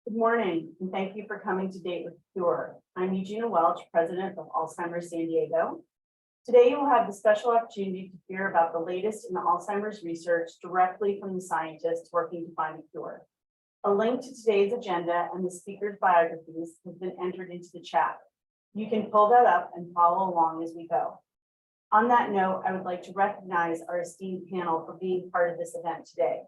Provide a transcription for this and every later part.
Good morning, and thank you for coming to Date with the Cure. I'm Eugenia Welch, president of Alzheimer's San Diego. Today, you will have the special opportunity to hear about the latest in Alzheimer's research directly from the scientists working to find a cure. A link to today's agenda and the speakers' biographies has been entered into the chat. You can pull that up and follow along as we go. On that note, I would like to recognize our esteemed panel for being part of this event today.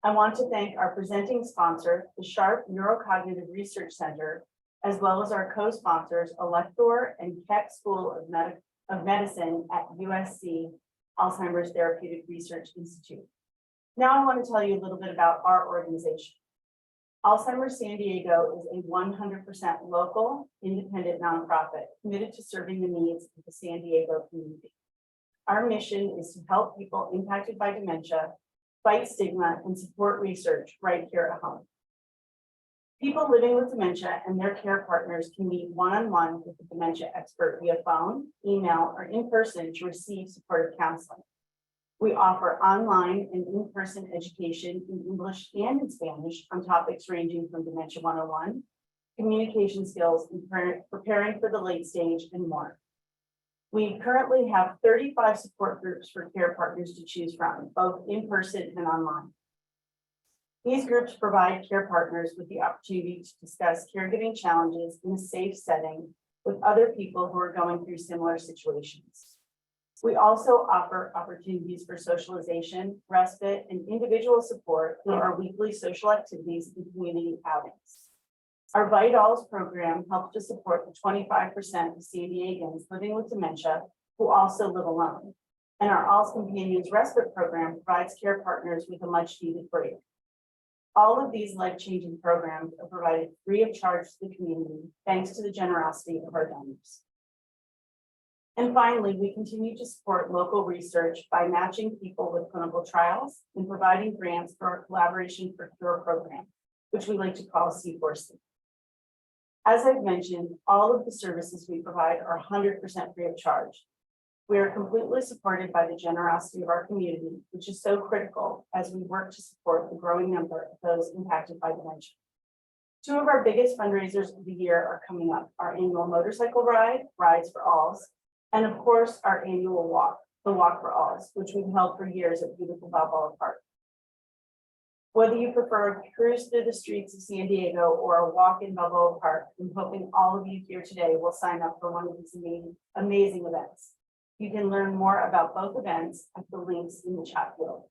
I want to thank our presenting sponsor, the Sharp Neurocognitive Research Center, as well as our co-sponsors, Elector and Keck School of Medicine at USC Alzheimer's Therapeutic Research Institute. Now I want to tell you a little bit about our organization. Alzheimer's San Diego is a 100% local, independent nonprofit committed to serving the needs of the San Diego community. Our mission is to help people impacted by dementia fight stigma and support research right here at home. People living with dementia and their care partners can meet one-on-one with the dementia expert via phone, email, or in person to receive supportive counseling. We offer online and in-person education in English and in Spanish on topics ranging from Dementia 101, communication skills, and preparing for the late stage, and more. We currently have 35 support groups for care partners to choose from, both in person and online. These groups provide care partners with the opportunity to discuss caregiving challenges in a safe setting with other people who are going through similar situations. We also offer opportunities for socialization, respite, and individual support through our weekly social activities and community outings. Our VITALS program helps to support the 25% of San Diegans living with dementia who also live alone. And our Alz Companions Respite program provides care partners with a much needed break. All of these life-changing programs are provided free of charge to the community, thanks to the generosity of our donors. And finally, we continue to support local research by matching people with clinical trials and providing grants for our Collaboration for Cure program, which we like to call C4C. As I've mentioned, all of the services we provide are 100% free of charge. We are completely supported by the generosity of our community, which is so critical as we work to support the growing number of those impacted by dementia. Two of our biggest fundraisers of the year are coming up: our annual motorcycle ride, Rides for Alz, and of course, our annual walk, the Walk for Alz, which we've held for years at beautiful Balboa Park. Whether you prefer a cruise through the streets of San Diego or a walk in Balboa Park, I'm hoping all of you here today will sign up for one of these amazing events. You can learn more about both events at the links in the chat field.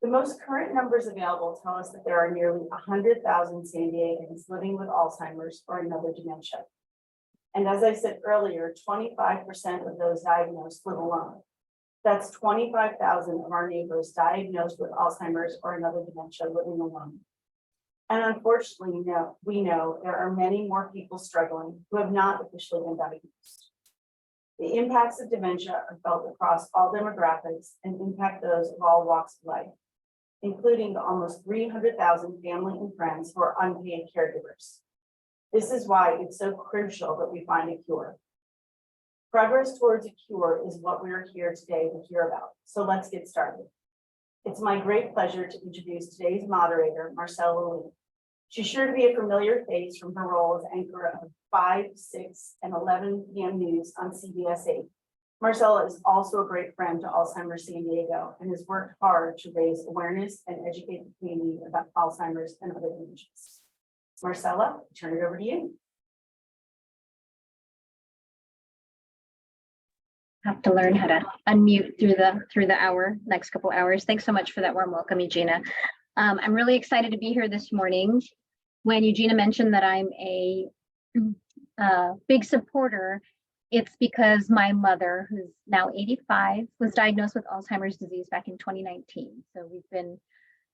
The most current numbers available tell us that there are nearly 100,000 San Diegans living with Alzheimer's or another dementia. And as I said earlier, 25% of those diagnosed live alone. That's 25,000 of our neighbors diagnosed with Alzheimer's or another dementia living alone. And unfortunately, we know there are many more people struggling who have not officially been diagnosed. The impacts of dementia are felt across all demographics and impact those of all walks of life, including the almost 300,000 family and friends who are unpaid caregivers. This is why it's so crucial that we find a cure. Progress towards a cure is what we are here today to hear about. So let's get started. It's my great pleasure to introduce today's moderator, Marcella Lee. She's sure to be a familiar face from her role as anchor of 5, 6, and 11 p.m. news on CBS 8. Marcella is also a great friend to Alzheimer's San Diego and has worked hard to raise awareness and educate the community about Alzheimer's and other dementias. Marcella, I turn it over to you. Have to learn how to unmute through the next couple hours. Thanks so much for that warm welcome, Eugenia. I'm really excited to be here this morning. When Eugenia mentioned that I'm a big supporter, it's because my mother, who's now 85, was diagnosed with Alzheimer's disease back in 2019. So we've been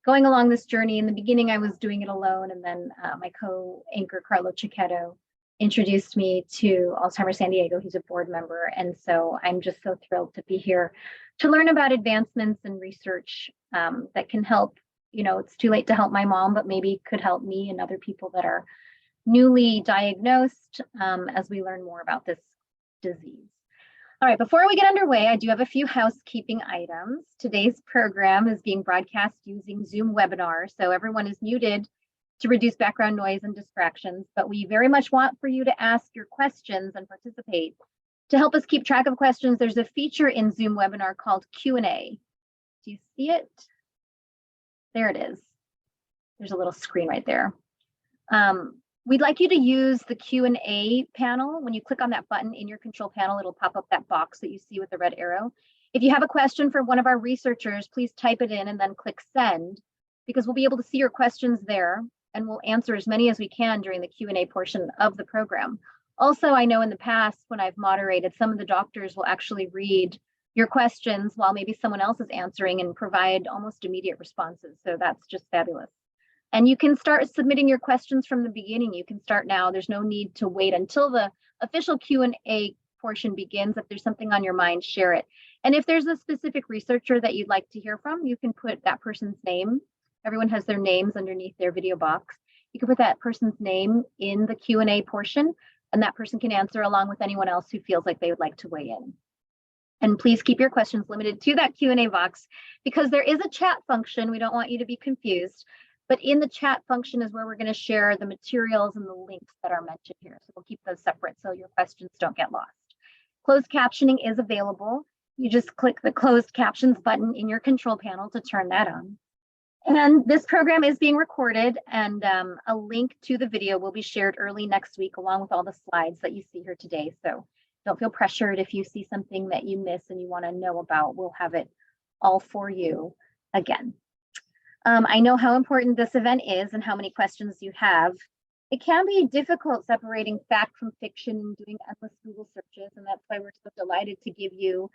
going along this journey. In the beginning, I was doing it alone, and then my co-anchor, Carlo Cicchetto, introduced me to Alzheimer's San Diego. He's a board member. And so I'm just so thrilled to be here to learn about advancements in research that can help. You know, it's too late to help my mom, but maybe could help me and other people that are newly diagnosed as we learn more about this disease. All right, before we get underway, I do have a few housekeeping items. Today's program is being broadcast using Zoom webinar, so everyone is muted to reduce background noise and distractions, but we very much want for you to ask your questions and participate. To help us keep track of questions, there's a feature in Zoom webinar called Q&A. Do you see it? There it is. There's a little screen right there. We'd like you to use the Q&A panel. When you click on that button in your control panel, it'll pop up that box that you see with the red arrow. If you have a question for one of our researchers, please type it in and then click send, because we'll be able to see your questions there and we'll answer as many as we can during the Q&A portion of the program. Also, I know in the past when I've moderated, some of the doctors will actually read your questions while maybe someone else is answering and provide almost immediate responses. So that's just fabulous. And you can start submitting your questions from the beginning. You can start now. There's no need to wait until the official Q&A portion begins. If there's something on your mind, share it. And if there's a specific researcher that you'd like to hear from, you can put that person's name. Everyone has their names underneath their video box. You can put that person's name in the Q&A portion, and that person can answer along with anyone else who feels like they would like to weigh in. And please keep your questions limited to that Q&A box, because there is a chat function. We don't want you to be confused. But in the chat function is where we're going to share the materials and the links that are mentioned here. So we'll keep those separate so your questions don't get lost. Closed captioning is available. You just click the closed captions button in your control panel to turn that on. And this program is being recorded, and a link to the video will be shared early next week along with all the slides that you see here today. So don't feel pressured if you see something that you miss and you want to know about. We'll have it all for you again. I know how important this event is and how many questions you have. It can be difficult separating fact from fiction and doing endless Google searches, and that's why we're so delighted to give you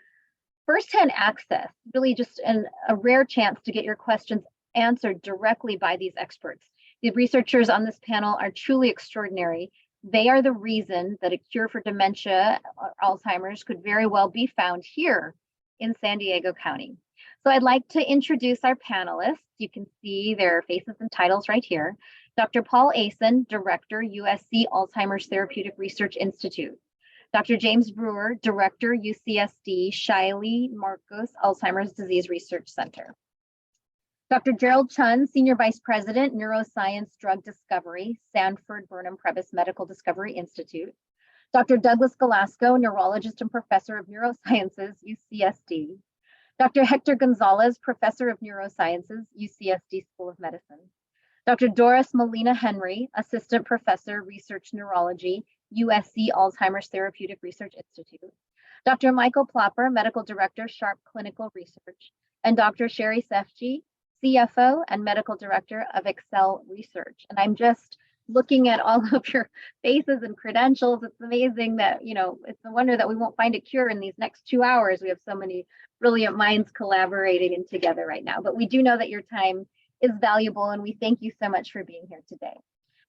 firsthand access, really just a rare chance to get your questions answered directly by these experts. The researchers on this panel are truly extraordinary. They are the reason that a cure for dementia or Alzheimer's could very well be found here in San Diego County. So I'd like to introduce our panelists. You can see their faces and titles right here. Dr. Paul Asen, Director, USC Alzheimer's Therapeutic Research Institute. Dr. James Brewer, Director, UCSD Shiley Marcos Alzheimer's Disease Research Center. Dr. Gerald Chun, Senior Vice President, Neuroscience Drug Discovery, Sanford Burnham Prebys Medical Discovery Institute. Dr. Douglas Galasco, Neurologist and Professor of Neurosciences, UCSD. Dr. Hector Gonzalez, Professor of Neurosciences, UCSD School of Medicine. Dr. Doris Molina Henry, Assistant Professor, Research Neurology, USC Alzheimer's Therapeutic Research Institute. Dr. Michael Plopper, Medical Director, Sharp Clinical Research. And Dr. Sherry Sefji, CFO and Medical Director of Excel Research. And I'm just looking at all of your faces and credentials. It's amazing that, it's a wonder that we won't find a cure in these next 2 hours. We have so many brilliant minds collaborating and together right now. But we do know that your time is valuable, and we thank you so much for being here today.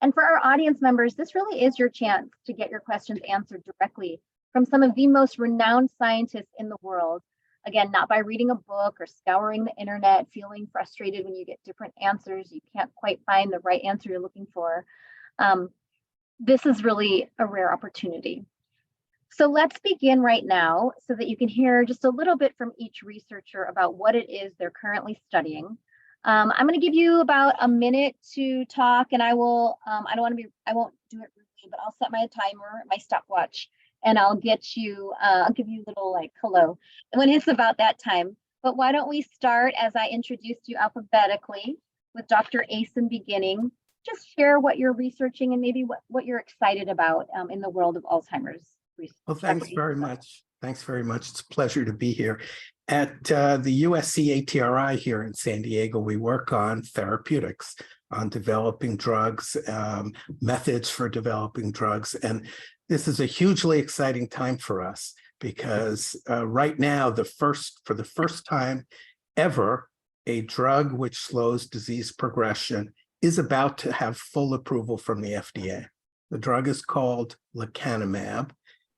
And for our audience members, this really is your chance to get your questions answered directly from some of the most renowned scientists in the world. Again, not by reading a book or scouring the internet, feeling frustrated when you get different answers. You can't quite find the right answer you're looking for. This is really a rare opportunity. So let's begin right now so that you can hear just a little bit from each researcher about what it is they're currently studying. I'm going to give you about a minute to talk, and I won't do it rudely, but I'll set my timer, my stopwatch, and I'll give you a little hello when it's about that time. But why don't we start, as I introduced you alphabetically, with Dr. Asen beginning. Just share what you're researching and maybe what you're excited about in the world of Alzheimer's research. Well, thanks very much. Thanks very much. It's a pleasure to be here. At the USC ATRI here in San Diego, we work on therapeutics, on developing drugs, methods for developing drugs. And this is a hugely exciting time for us because right now, for the first time ever, a drug which slows disease progression is about to have full approval from the FDA. The drug is called lecanemab,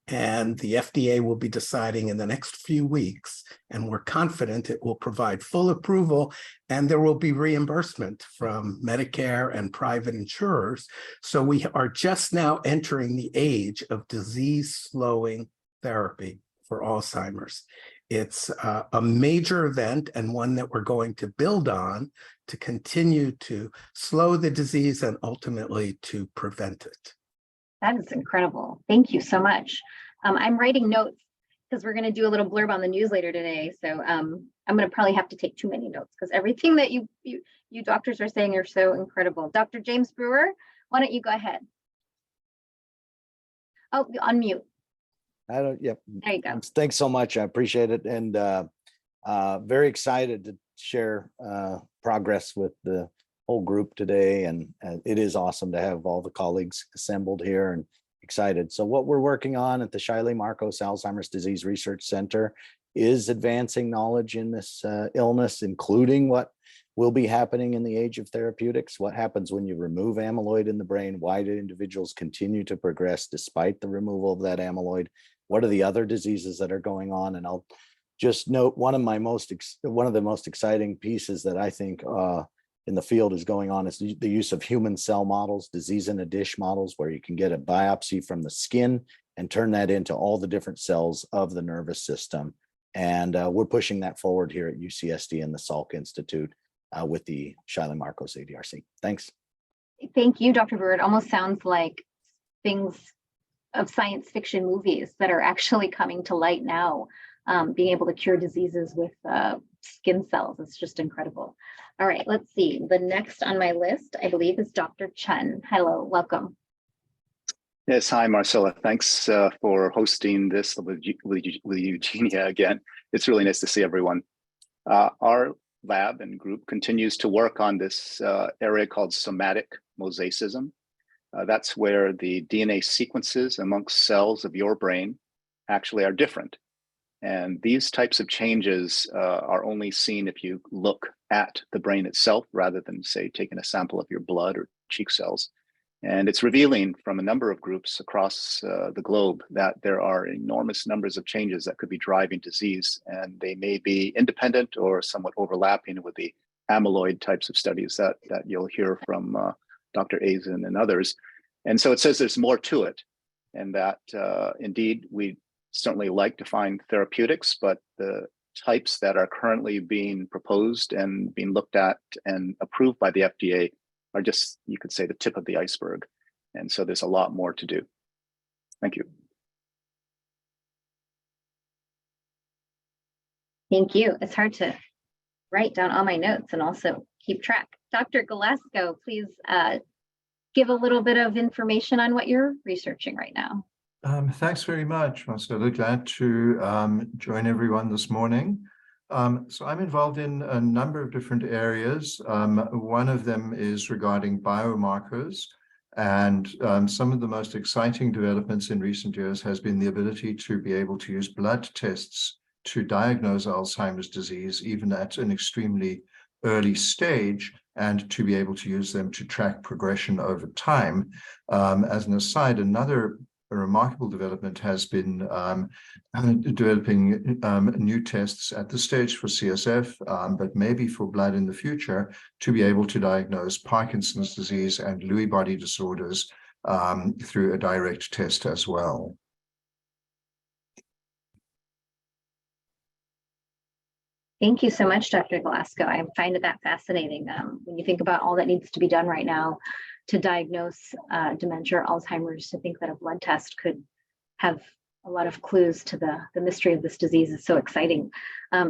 and the FDA will be deciding in the next few weeks, and we're confident it will provide full approval, and there will be reimbursement from Medicare and private insurers. So we are just now entering the age of disease-slowing therapy for Alzheimer's. It's a major event and one that we're going to build on to continue to slow the disease and ultimately to prevent it. That is incredible. Thank you so much. I'm writing notes because we're going to do a little blurb on the news later today. So I'm going to probably have to take too many notes because everything that you doctors are saying are so incredible. Dr. James Brewer, why don't you go ahead? Oh, unmute. Yep. There you go. Thanks so much. I appreciate it. And very excited to share progress with the whole group today. And it is awesome to have all the colleagues assembled here and excited. So what we're working on at the Shiley Marcos Alzheimer's Disease Research Center is advancing knowledge in this illness, including what will be happening in the age of therapeutics. What happens when you remove amyloid in the brain? Why do individuals continue to progress despite the removal of that amyloid? What are the other diseases that are going on? And I'll just note one of the most exciting pieces that I think in the field is going on is the use of human cell models, disease in a dish models, where you can get a biopsy from the skin and turn that into all the different cells of the nervous system. And we're pushing that forward here at UCSD and the Salk Institute with the Shiley Marcos ADRC. Thanks. Thank you, Dr. Brewer. It almost sounds like things of science fiction movies that are actually coming to light now, being able to cure diseases with skin cells. It's just incredible. All right, let's see. The next on my list, I believe, is Dr. Chun. Hello, welcome. Yes, hi, Marcella. Thanks for hosting this with Eugenia again. It's really nice to see everyone. Our lab and group continues to work on this area called somatic mosaicism. That's where the DNA sequences amongst cells of your brain actually are different. And these types of changes are only seen if you look at the brain itself rather than, say, taking a sample of your blood or cheek cells. And it's revealing from a number of groups across the globe that there are enormous numbers of changes that could be driving disease, and they may be independent or somewhat overlapping with the amyloid types of studies that you'll hear from Dr. Azen and others. And so it says there's more to it, and that indeed we certainly like to find therapeutics, but the types that are currently being proposed and being looked at and approved by the FDA are just, you could say, the tip of the iceberg. And so there's a lot more to do. Thank you. Thank you. It's hard to write down all my notes and also keep track. Dr. Glasgow, please give a little bit of information on what you're researching right now. Thanks very much, Marcella. Glad to join everyone this morning. So I'm involved in a number of different areas. One of them is regarding biomarkers, and some of the most exciting developments in recent years has been the ability to be able to use blood tests to diagnose Alzheimer's disease, even at an extremely early stage, and to be able to use them to track progression over time. As an aside, another remarkable development has been developing new tests at this stage for CSF, but maybe for blood in the future, to be able to diagnose Parkinson's disease and Lewy body disorders through a direct test as well. Thank you so much, Dr. Glasgow. I find that fascinating. When you think about all that needs to be done right now to diagnose dementia or Alzheimer's, to think that a blood test could have a lot of clues to the mystery of this disease is so exciting.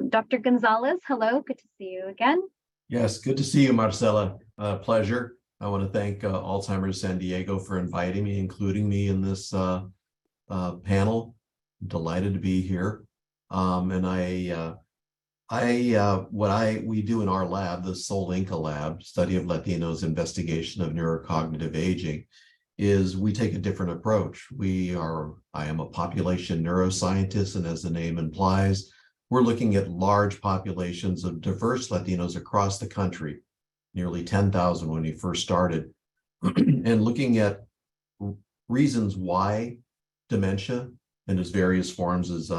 Dr. Gonzalez, hello, good to see you again. Yes, good to see you, Marcella. Pleasure. I want to thank Alzheimer's San Diego for inviting me, including me in this panel. I'm delighted to be here. What we do in our lab, the Sol Inca lab, study of Latinos, investigation of neurocognitive aging, is we take a different approach. I am a population neuroscientist, and as the name implies, we're looking at large populations of diverse Latinos across the country, nearly 10,000 when we first started, and looking at reasons why dementia in its various forms, as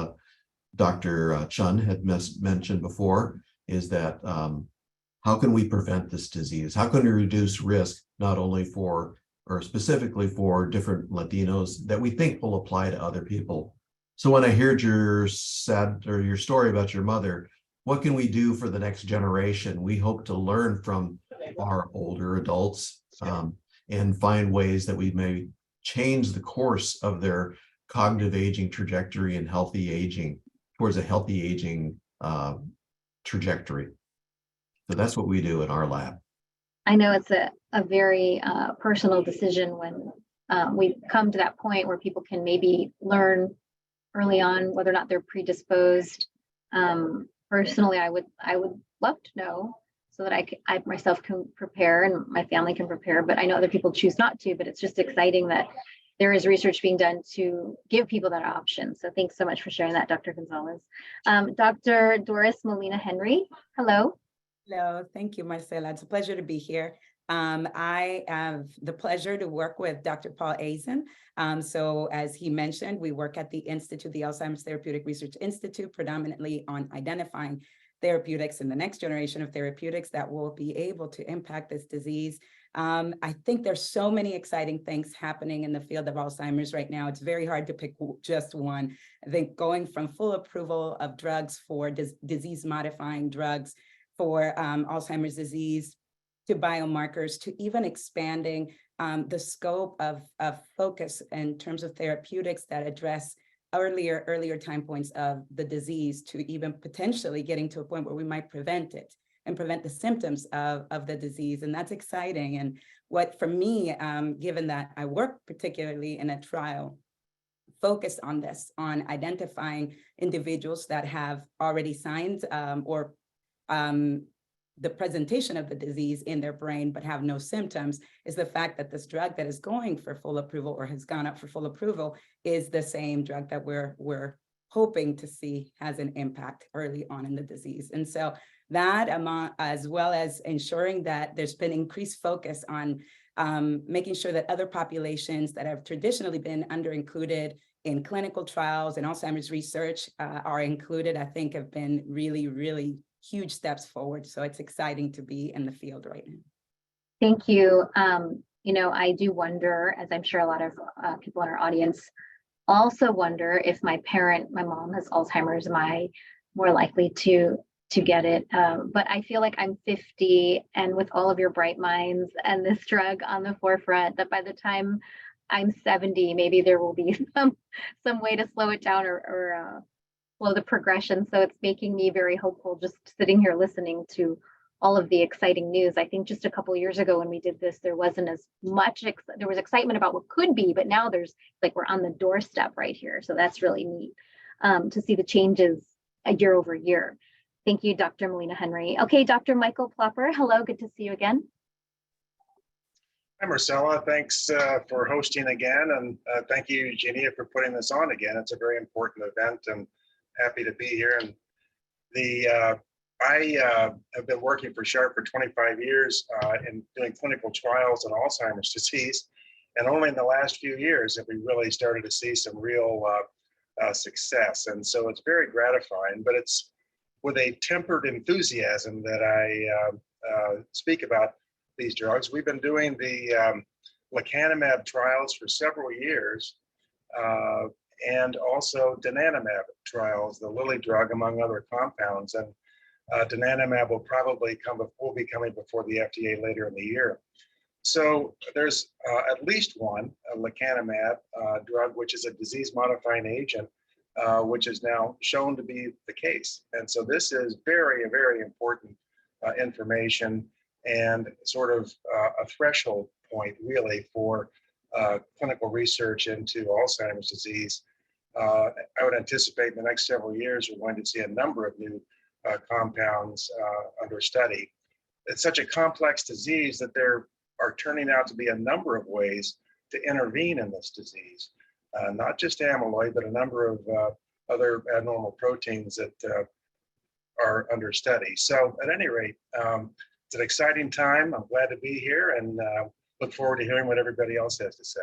Dr. Chun had mentioned before, is that how can we prevent this disease? How can we reduce risk, not only for, or specifically for different Latinos that we think will apply to other people? So when I heard your your story about your mother, what can we do for the next generation? We hope to learn from our older adults and find ways that we may change the course of their cognitive aging trajectory and healthy aging towards a healthy aging trajectory. So that's what we do in our lab. I know it's a very personal decision when we come to that point where people can maybe learn early on whether or not they're predisposed. Personally, I would love to know so that I myself can prepare and my family can prepare, but I know other people choose not to, but it's just exciting that there is research being done to give people that option. So thanks so much for sharing that, Dr. Gonzalez. Dr. Doris Molina Henry, hello. Hello, thank you, Marcela. It's a pleasure to be here. I have the pleasure to work with Dr. Paul Azen. So as he mentioned, we work at the Institute, the Alzheimer's Therapeutic Research Institute, predominantly on identifying therapeutics and the next generation of therapeutics that will be able to impact this disease. I think there's so many exciting things happening in the field of Alzheimer's right now. It's very hard to pick just one. I think going from full approval of drugs for disease-modifying drugs for Alzheimer's disease, to biomarkers, to even expanding the scope of focus in terms of therapeutics that address earlier time points of the disease, to even potentially getting to a point where we might prevent it and prevent the symptoms of the disease. And that's exciting. And what for me, given that I work particularly in a trial focused on this, on identifying individuals that have already signs or the presentation of the disease in their brain, but have no symptoms, is the fact that this drug that is going for full approval or has gone up for full approval is the same drug that we're hoping to see has an impact early on in the disease. And so that amount, as well as ensuring that there's been increased focus on making sure that other populations that have traditionally been under-included in clinical trials and Alzheimer's research are included, I think have been really, really huge steps forward. So it's exciting to be in the field right now. Thank you. You know, I do wonder, as I'm sure a lot of people in our audience also wonder, if my mom has Alzheimer's, am I more likely to get it? But I feel like I'm 50, and with all of your bright minds and this drug on the forefront, that by the time I'm 70, maybe there will be some way to slow it down or slow the progression. So it's making me very hopeful just sitting here listening to all of the exciting news. I think just a couple of years ago when we did this, there wasn't as much, there was excitement about what could be, but now there's like, we're on the doorstep right here. So that's really neat to see the changes year over year. Thank you, Dr. Molina Henry. Okay, Dr. Michael Plopper, hello, good to see you again. Hi, Marcella. Thanks for hosting again. And thank you, Eugenia, for putting this on again. It's a very important event and happy to be here. And I have been working for Sharp for 25 years in doing clinical trials on Alzheimer's disease. And only in the last few years have we really started to see some real success. And so it's very gratifying, but it's with a tempered enthusiasm that I speak about these drugs. We've been doing the lecanemab trials for several years. And also donanemab trials, the Lilly drug, among other compounds. And donanemab will be coming before the FDA later in the year. So there's at least one, a lecanemab drug, which is a disease-modifying agent, which is now shown to be the case. And so this is very, very important information and sort of a threshold point, really, for clinical research into Alzheimer's disease. I would anticipate in the next several years, we're going to see a number of new compounds under study. It's such a complex disease that there are turning out to be a number of ways to intervene in this disease, not just amyloid, but a number of other abnormal proteins that are under study. So at any rate, it's an exciting time. I'm glad to be here and look forward to hearing what everybody else has to say.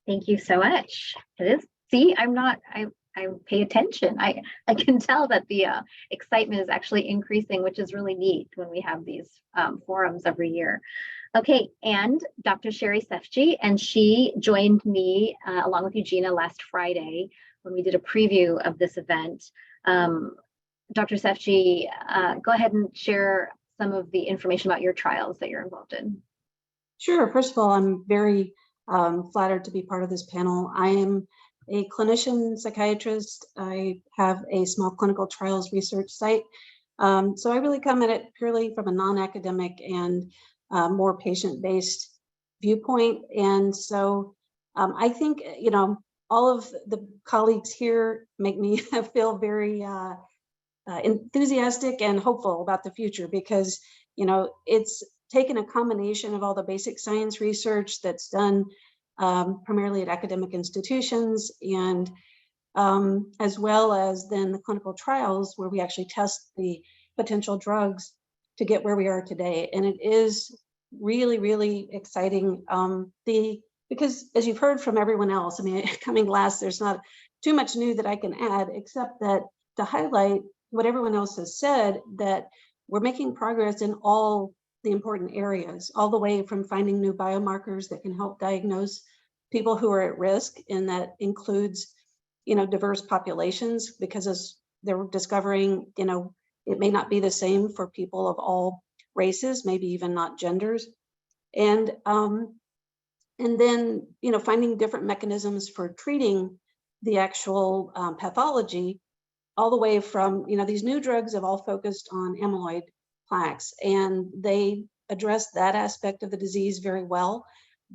Thank you so much. It is, see, pay attention. I can tell that the excitement is actually increasing, which is really neat when we have these forums every year. Okay, and Dr. Sherry Sefji, and she joined me along with Eugenia last Friday when we did a preview of this event. Dr. Sefji, go ahead and share some of the information about your trials that you're involved in. Sure. First of all, I'm very flattered to be part of this panel. I am a clinician psychiatrist. I have a small clinical trials research site. So I really come at it purely from a non-academic and more patient-based viewpoint. And so I think, all of the colleagues here make me feel very enthusiastic and hopeful about the future because, it's taken a combination of all the basic science research that's done primarily at academic institutions and as well as then the clinical trials where we actually test the potential drugs to get where we are today. And it is really, really exciting. Because as you've heard from everyone else, I mean, coming last, there's not too much new that I can add, except that to highlight what everyone else has said, that we're making progress in all the important areas, all the way from finding new biomarkers that can help diagnose people who are at risk, and that includes, diverse populations, because as they're discovering, it may not be the same for people of all races, maybe even not genders. And then, finding different mechanisms for treating the actual pathology, all the way from, these new drugs have all focused on amyloid plaques, and they address that aspect of the disease very well.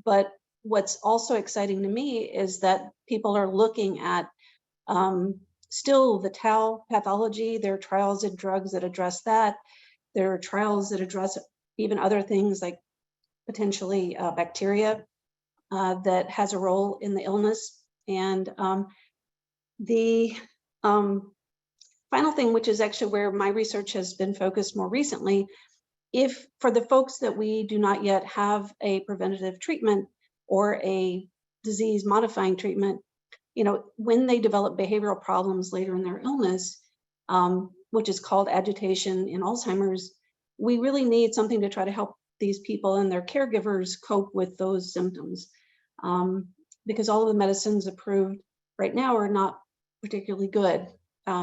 But what's also exciting to me is that people are looking at still the tau pathology. There are trials and drugs that address that. There are trials that address even other things like potentially bacteria that has a role in the illness. And the final thing, which is actually where my research has been focused more recently, if for the folks that we do not yet have a preventative treatment or a disease modifying treatment, when they develop behavioral problems later in their illness, which is called agitation in Alzheimer's, we really need something to try to help these people and their caregivers cope with those symptoms. Because all of the medicines approved right now are not particularly good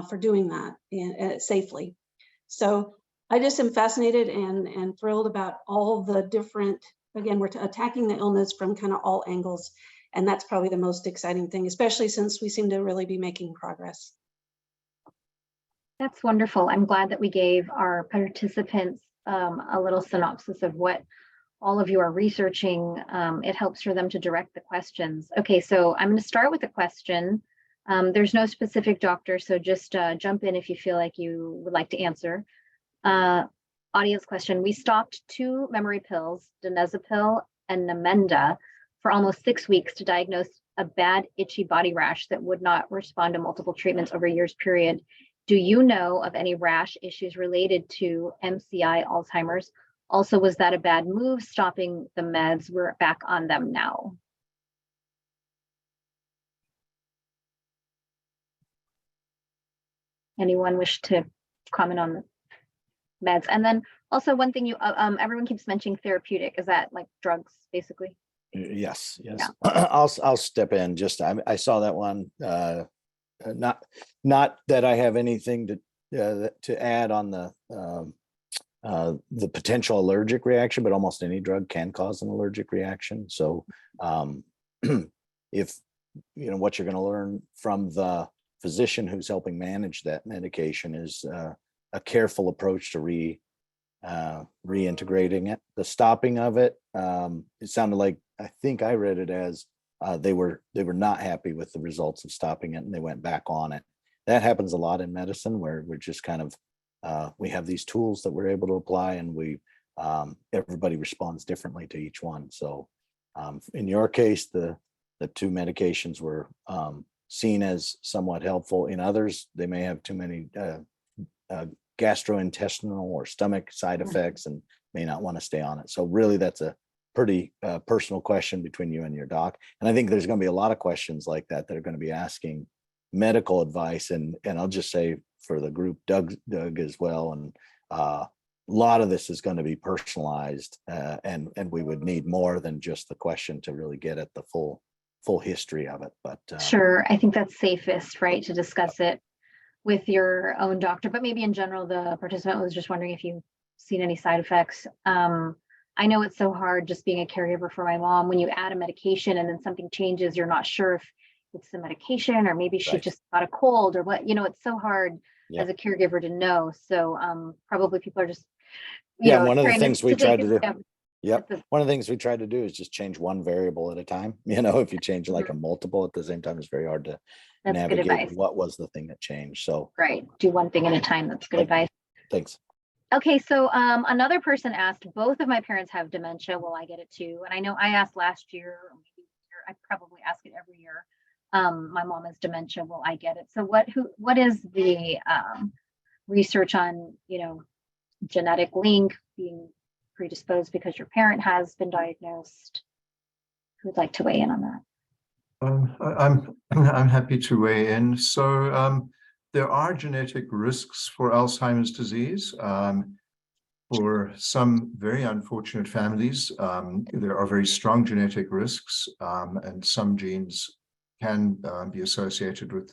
for doing that and safely. So I just am fascinated and thrilled about all the different, again, we're attacking the illness from kind of all angles. And that's probably the most exciting thing, especially since we seem to really be making progress. That's wonderful. I'm glad that we gave our participants a little synopsis of what all of you are researching. It helps for them to direct the questions. Okay, so I'm going to start with a question. There's no specific doctor, so just jump in if you feel like you would like to answer. Audience question: we stopped 2 memory pills, donezepil and Namenda, for almost 6 weeks to diagnose a bad itchy body rash that would not respond to multiple treatments over a year's period. Do you know of any rash issues related to MCI Alzheimer's? Also, was that a bad move stopping the meds? We're back on them now. Anyone wish to comment on the meds? And then also one thing everyone keeps mentioning therapeutic. Is that like drugs, basically? Yes. Yeah. I'll step in. I saw that one. Not that I have anything to add on the potential allergic reaction, but almost any drug can cause an allergic reaction. So if what you're going to learn from the physician who's helping manage that medication is a careful approach to reintegrating it. The stopping of it, it sounded like, I think I read it as they were not happy with the results of stopping it and they went back on it. That happens a lot in medicine, where we're just kind of we have these tools that we're able to apply, and everybody responds differently to each one. So in your case, the 2 medications were seen as somewhat helpful. In others, they may have too many gastrointestinal or stomach side effects and may not want to stay on it. So really, that's a pretty personal question between you and your doc. And I think there's going to be a lot of questions like that that are going to be asking medical advice, and I'll just say for the group, Doug as well, and a lot of this is going to be personalized, and we would need more than just the question to really get at the full history of it. But Sure, I think that's safest, right, to discuss it with your own doctor, but maybe in general, the participant was just wondering if you've seen any side effects. I know it's so hard just being a caregiver for my mom. When you add a medication and then something changes, you're not sure if it's the medication or maybe she Right. just got a cold or what, it's so hard Yeah. as a caregiver to know. So probably people are just, yeah, one of the trying things we take tried a to do. step Yep. at the- One of the things we tried to do is just change one variable at a time. If you change like a multiple at the same time, it's very hard to That's good navigate advice. what was the thing that changed. So Right, do one thing at a time. That's good advice. thanks. Okay, so another person asked, both of my parents have dementia. Will I get it too? And I know I asked last year, or maybe this year, I probably ask it every year. My mom has dementia. Will I get it? So what is the research on, genetic link, being predisposed because your parent has been diagnosed? Who'd like to weigh in on that? I'm happy to weigh in. So there are genetic risks for Alzheimer's disease. For some very unfortunate families, there are very strong genetic risks, and some genes can be associated with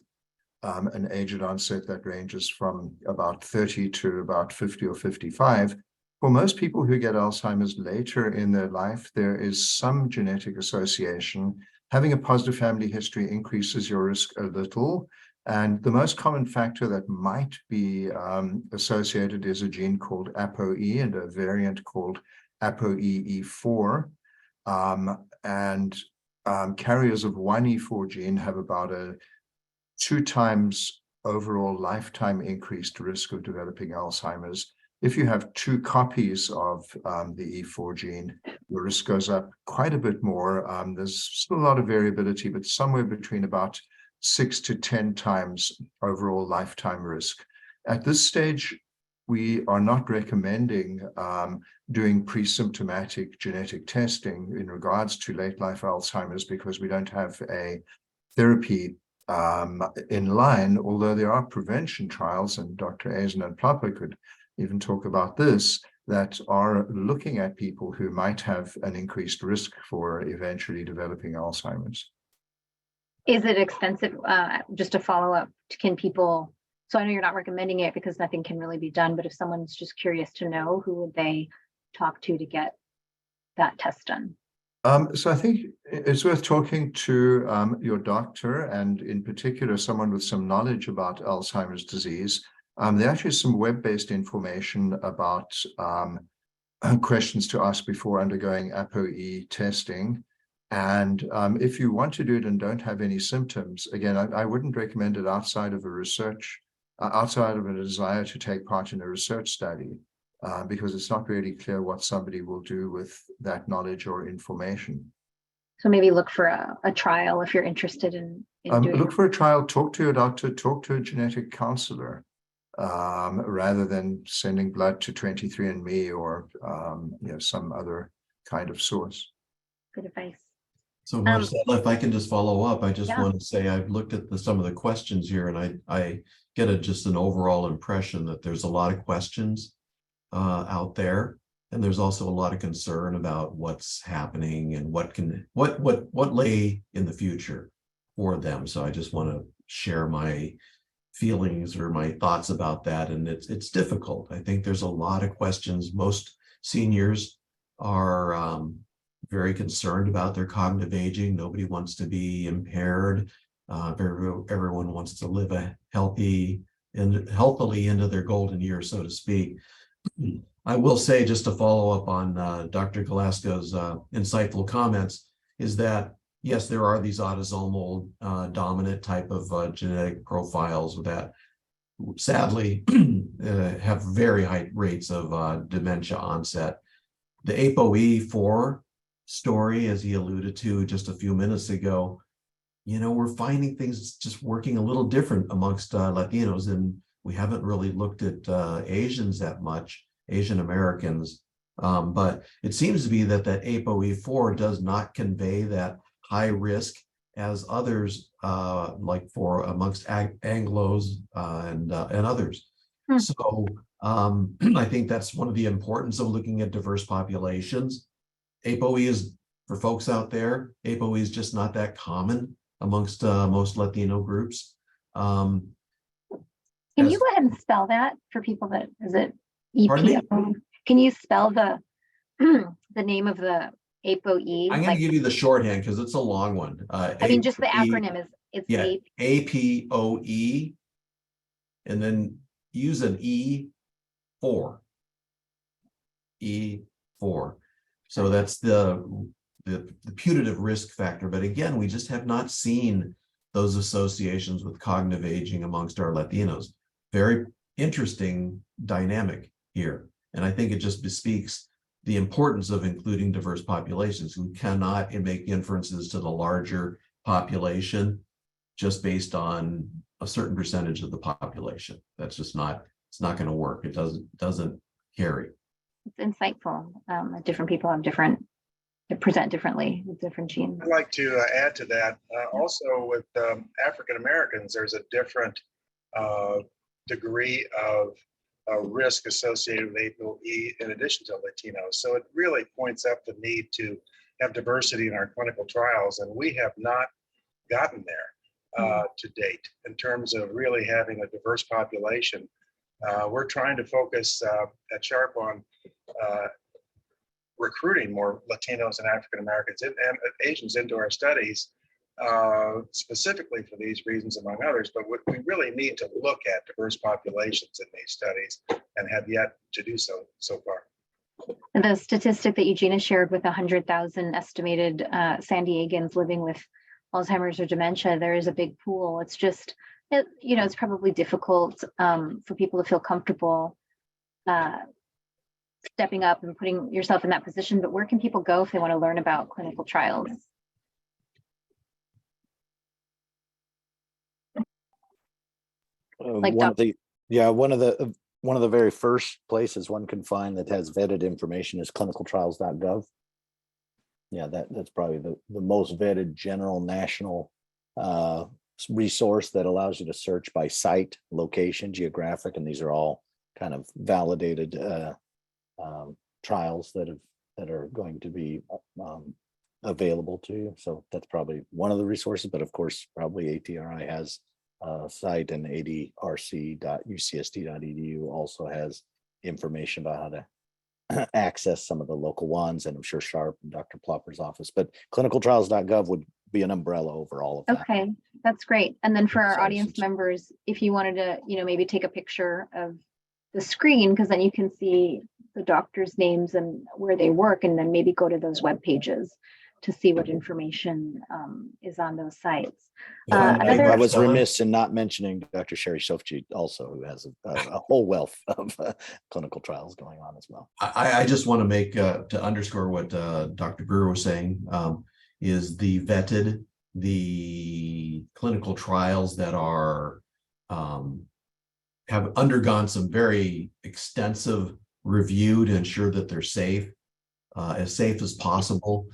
an age at onset that ranges from about 30 to about 50 or 55. For most people who get Alzheimer's later in their life, there is some genetic association. Having a positive family history increases your risk a little. And the most common factor that might be associated is a gene called ApoE and a variant called ApoE4. Carriers of one E4 gene have about a 2 times overall lifetime increased risk of developing Alzheimer's. If you have 2 copies of the E4 gene, your risk goes up quite a bit more. There's still a lot of variability, but somewhere between about 6 to 10 times overall lifetime risk. At this stage, we are not recommending doing pre-symptomatic genetic testing in regards to late life Alzheimer's because we don't have a therapy in line, although there are prevention trials, and Dr. Eisen and Plopper could even talk about this, that are looking at people who might have an increased risk for eventually developing Alzheimer's. Is it expensive? Just to follow up, can people, so I know you're not recommending it because nothing can really be done, but if someone's just curious to know, who would they talk to get that test done? So I think it's worth talking to your doctor, and in particular, someone with some knowledge about Alzheimer's disease. There actually is some web-based information about questions to ask before undergoing ApoE testing. And if you want to do it and don't have any symptoms, again, I wouldn't recommend it outside of a desire to take part in a research study, because it's not really clear what somebody will do with that knowledge or information. So maybe look for a trial if you're interested in doing look for a trial, talk to your doctor, talk to a genetic counselor, rather than sending blood to 23andMe or some other kind of source. Good advice. So Marcella, if I can just follow up, I just Yeah. want to say I've looked at some of the questions here, and I get just an overall impression that there's a lot of questions out there, and there's also a lot of concern about what's happening and what lay in the future for them. So I just want to share my feelings or my thoughts about that, and it's difficult. I think there's a lot of questions. Most seniors are very concerned about their cognitive aging. Nobody wants to be impaired. Everyone wants to live a healthily into their golden years, so to speak. I will say, just to follow up on Dr. Glasgow's insightful comments, is that yes, there are these autosomal dominant type of genetic profiles that sadly have very high rates of dementia onset. The ApoE4 story, as he alluded to just a few minutes ago, we're finding things just working a little different amongst Latinos, and we haven't really looked at Asians that much, Asian Americans. But it seems to be that ApoE4 does not convey that high risk as others, like for amongst Anglos and others. Hmm. So I think that's one of the importance of looking at diverse populations. APOE is, for folks out there, APOE is just not that common amongst most Latino groups. Can you go ahead and spell that for people that, is it Pardon me? EPO? Can you spell the the name of the APOE? I'm going to give you the shorthand because it's a long one. I mean, just the acronym is, it's Yeah, APOE. APOE, and then use an E4. E4. So that's the putative risk factor. But again, we just have not seen those associations with cognitive aging amongst our Latinos. Very interesting dynamic here. And I think it just bespeaks the importance of including diverse populations. We cannot make inferences to the larger population just based on a certain percentage of the population. That's just not, it's not going to work. It doesn't carry. It's insightful. Different people have different, they present differently with different genes. I'd like to add to that. Also with African Americans, there's a different degree of risk associated with APOE in addition to Latinos. So it really points up the need to have diversity in our clinical trials, and we have not gotten there to date in terms of really having a diverse population. We're trying to focus at Sharp on recruiting more Latinos and African Americans and Asians into our studies, specifically for these reasons, among others. But we really need to look at diverse populations in these studies and have yet to do so far. The statistic that Eugenia shared with 100,000 estimated San Diegans living with Alzheimer's or dementia, there is a big pool. It's just, it's probably difficult for people to feel comfortable stepping up and putting yourself in that position. But where can people go if they want to learn about clinical trials? Like one of the very first places one can find that has vetted information is clinicaltrials.gov. Yeah, that's probably the most vetted general national resource that allows you to search by site, location, geographic, and these are all kind of validated trials that are going to be available to you. So that's probably one of the resources, but of course, probably ATRI has a site, and adrc.ucsd.edu also has information about how to access some of the local ones, and I'm sure Sharp and Dr. Plopper's office, but clinicaltrials.gov would be an umbrella over all of that. Okay, that's great. And then for our Sorry, audience members, if you wanted to, maybe take a picture of the screen, because then you can see the doctors' names and where they work, and then maybe go to those web pages to see what information is on those sites. I was remiss in not mentioning Dr. Sherry Shofji also, who has a whole wealth of clinical trials going on as well. I just want to make to underscore what Dr. Brewer was saying, is the vetted, the clinical trials that are have undergone some very extensive review to ensure that they're safe as possible.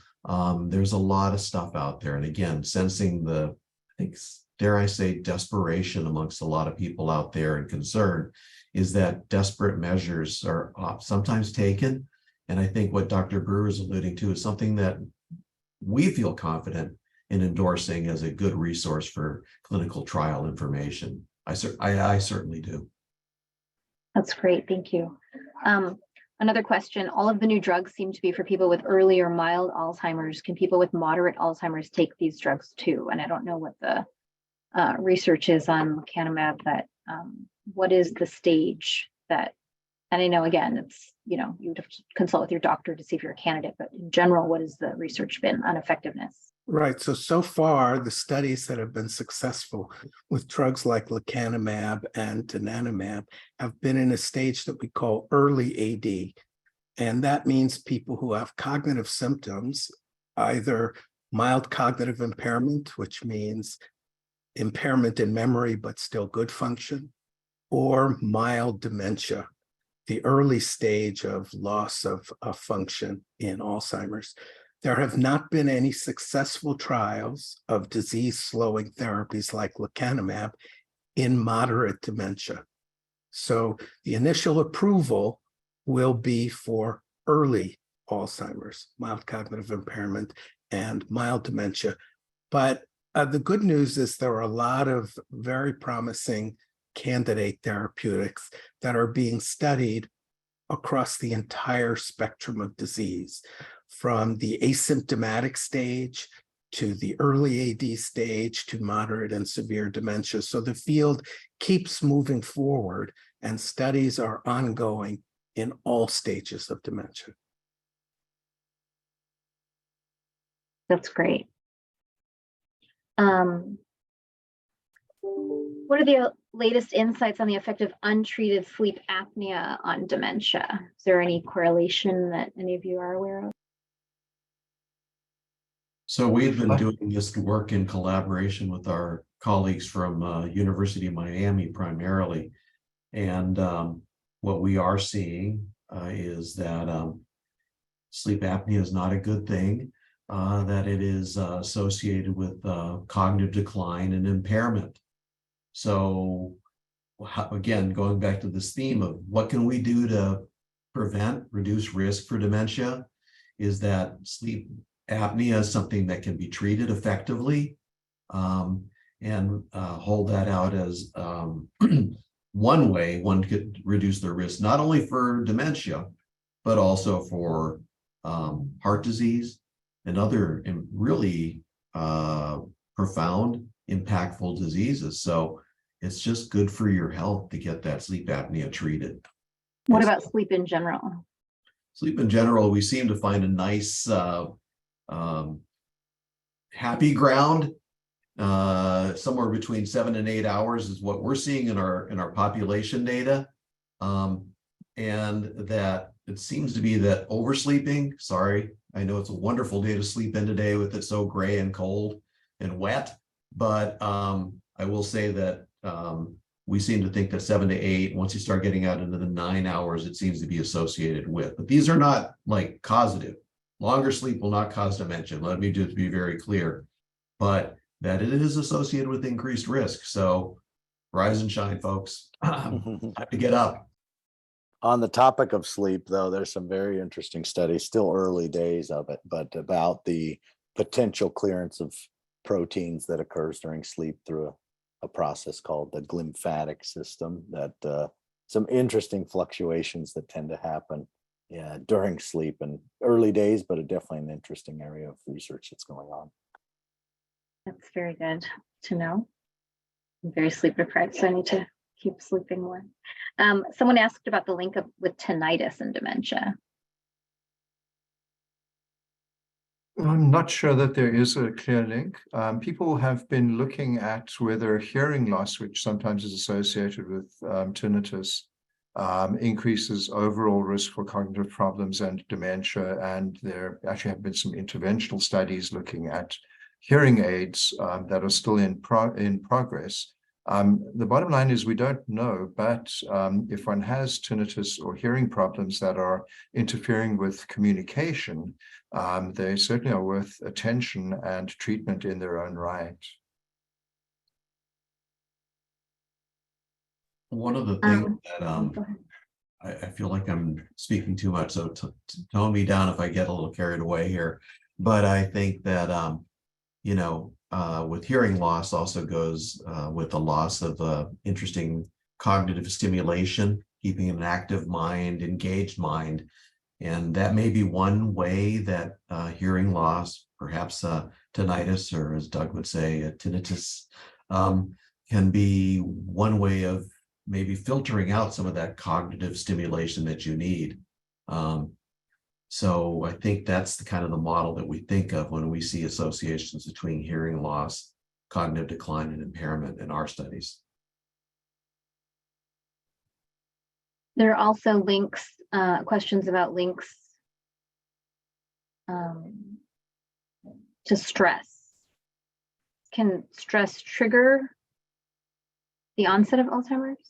There's a lot of stuff out there. And again, sensing the, I think, dare I say, desperation amongst a lot of people out there and concern is that desperate measures are sometimes taken. And I think what Dr. Brewer is alluding to is something that we feel confident in endorsing as a good resource for clinical trial information. I certainly do. That's great. Thank you. Another question, all of the new drugs seem to be for people with early or mild Alzheimer's. Can people with moderate Alzheimer's take these drugs too? And I don't know what the research is on lecanemab, but what is the stage that, and I know again, it's, you would have to consult with your doctor to see if you're a candidate, but in general, what has the research been on effectiveness? Right. So far, the studies that have been successful with drugs like lecanemab and donanemab have been in a stage that we call early AD. And that means people who have cognitive symptoms, either mild cognitive impairment, which means impairment in memory, but still good function, or mild dementia, the early stage of loss of function in Alzheimer's. There have not been any successful trials of disease-slowing therapies like lecanemab in moderate dementia. So the initial approval will be for early Alzheimer's, mild cognitive impairment, and mild dementia. But the good news is there are a lot of very promising candidate therapeutics that are being studied across the entire spectrum of disease, from the asymptomatic stage to the early AD stage to moderate and severe dementia. So the field keeps moving forward and studies are ongoing in all stages of dementia. That's great. What are the latest insights on the effect of untreated sleep apnea on dementia? Is there any correlation that any of you are aware of? So we've been doing this work in collaboration with our colleagues from University of Miami primarily. And what we are seeing is that sleep apnea is not a good thing, that it is associated with cognitive decline and impairment. So again, going back to this theme of what can we do to reduce risk for dementia, is that sleep apnea is something that can be treated effectively, and hold that out as one way one could reduce their risk, not only for dementia, but also for heart disease and other really profound, impactful diseases. So it's just good for your health to get that sleep apnea treated. What about sleep in general? Sleep in general, we seem to find a nice happy ground. Somewhere between 7 and 8 hours is what we're seeing in our population data. And that it seems to be that oversleeping, sorry, I know it's a wonderful day to sleep in today with it so gray and cold and wet, but I will say that we seem to think that 7 to 8, once you start getting out into the 9 hours, it seems to be associated with, but these are not like causative. Longer sleep will not cause dementia. Let me just be very clear, but that it is associated with increased risk. So rise and shine, folks. Time to get up. On the topic of sleep, though, there's some very interesting studies, still early days of it, but about the potential clearance of proteins that occurs during sleep through a process called the glymphatic system, that some interesting fluctuations that tend to happen during sleep, and early days, but definitely an interesting area of research that's going on. That's very good to know. I'm very sleep deprived, so I need to keep sleeping more. Someone asked about the link with tinnitus and dementia. I'm not sure that there is a clear link. People have been looking at whether hearing loss, which sometimes is associated with tinnitus, increases overall risk for cognitive problems and dementia. And there actually have been some interventional studies looking at hearing aids that are still in progress. The bottom line is we don't know, but if one has tinnitus or hearing problems that are interfering with communication, they certainly are worth attention and treatment in their own right. One of the things that I feel like I'm speaking too much, so tone me down if I get a little carried away here. But I think that with hearing loss also goes with the loss of interesting cognitive stimulation, keeping an active mind, engaged mind. And that may be one way that hearing loss, perhaps tinnitus, or as Doug would say, tinnitus, can be one way of maybe filtering out some of that cognitive stimulation that you need. So I think that's the kind of the model that we think of when we see associations between hearing loss, cognitive decline, and impairment in our studies. There are also links, questions about links to stress. Can stress trigger the onset of Alzheimer's?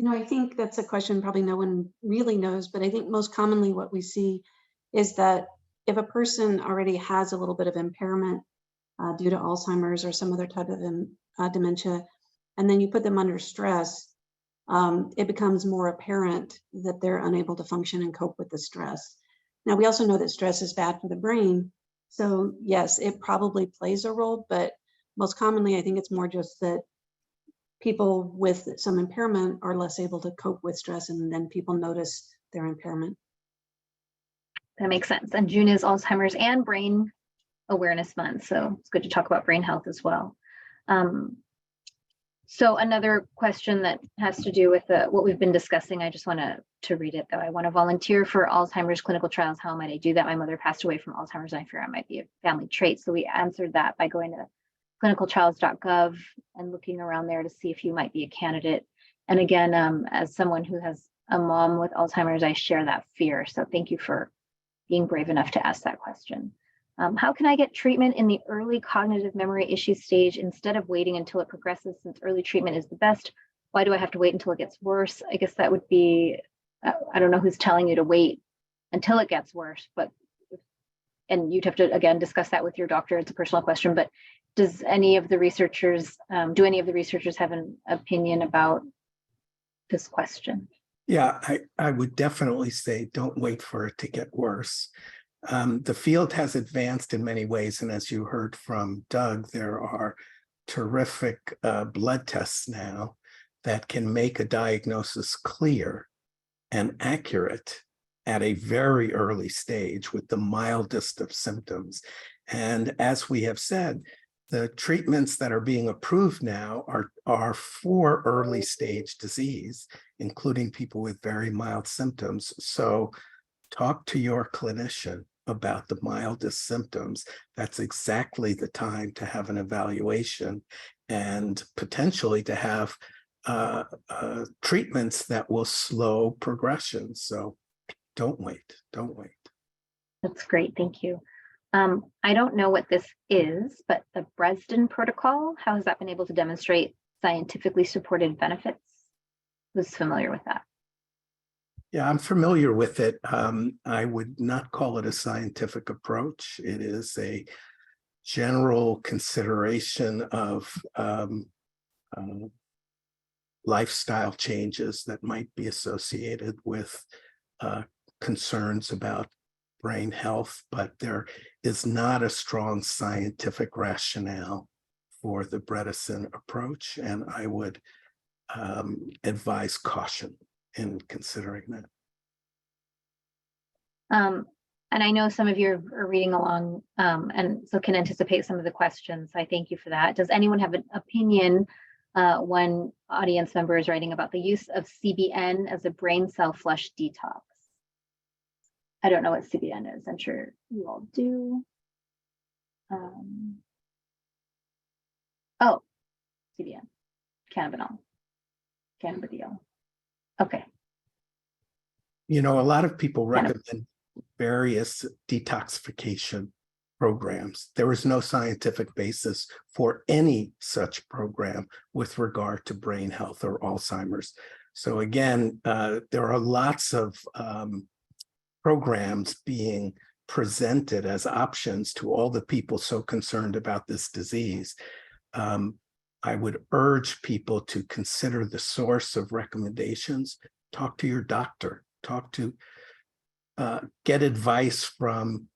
I think that's a question probably no one really knows, but I think most commonly what we see is that if a person already has a little bit of impairment due to Alzheimer's or some other type of dementia, and then you put them under stress, it becomes more apparent that they're unable to function and cope with the stress. Now, we also know that stress is bad for the brain. So yes, it probably plays a role, but most commonly, I think it's more just that people with some impairment are less able to cope with stress, and then people notice their impairment. That makes sense. And June is Alzheimer's and Brain Awareness Month, so it's good to talk about brain health as well. So another question that has to do with what we've been discussing, I just want to read it though. I want to volunteer for Alzheimer's clinical trials. How might I do that? My mother passed away from Alzheimer's and I fear it might be a family trait. So we answered that by going to clinicaltrials.gov and looking around there to see if you might be a candidate. And again, as someone who has a mom with Alzheimer's, I share that fear. So thank you for being brave enough to ask that question. How can I get treatment in the early cognitive memory issue stage instead of waiting until it progresses, since early treatment is the best? Why do I have to wait until it gets worse? I guess that would be, I don't know who's telling you to wait until it gets worse, and you'd have to, again, discuss that with your doctor. It's a personal question, but does any of the researchers, do any of the researchers have an opinion about this question? Yeah, I would definitely say don't wait for it to get worse. The field has advanced in many ways, and as you heard from Doug, there are terrific blood tests now that can make a diagnosis clear and accurate at a very early stage with the mildest of symptoms. And as we have said, the treatments that are being approved now are for early stage disease, including people with very mild symptoms. So talk to your clinician about the mildest symptoms. That's exactly the time to have an evaluation and potentially to have treatments that will slow progression. So don't wait. That's great. Thank you. I don't know what this is, but the Bresden protocol, how has that been able to demonstrate scientifically supported benefits? Who's familiar with that? Yeah, I'm familiar with it. I would not call it a scientific approach. It is a general consideration of lifestyle changes that might be associated with concerns about brain health, but there is not a strong scientific rationale for the Bredesen approach, and I would advise caution in considering that. And I know some of you are reading along and so can anticipate some of the questions. I thank you for that. Does anyone have an opinion? One audience member is writing about the use of CBN as a brain cell flush detox. I don't know what CBN is. I'm sure you all do. Oh, CBN, cannabidiol. Okay. You know, a lot of people recommend various detoxification programs. There is no scientific basis for any such program with regard to brain health or Alzheimer's. So again, there are lots of programs being presented as options to all the people so concerned about this disease. I would urge people to consider the source of recommendations. Talk to your doctor. Get advice from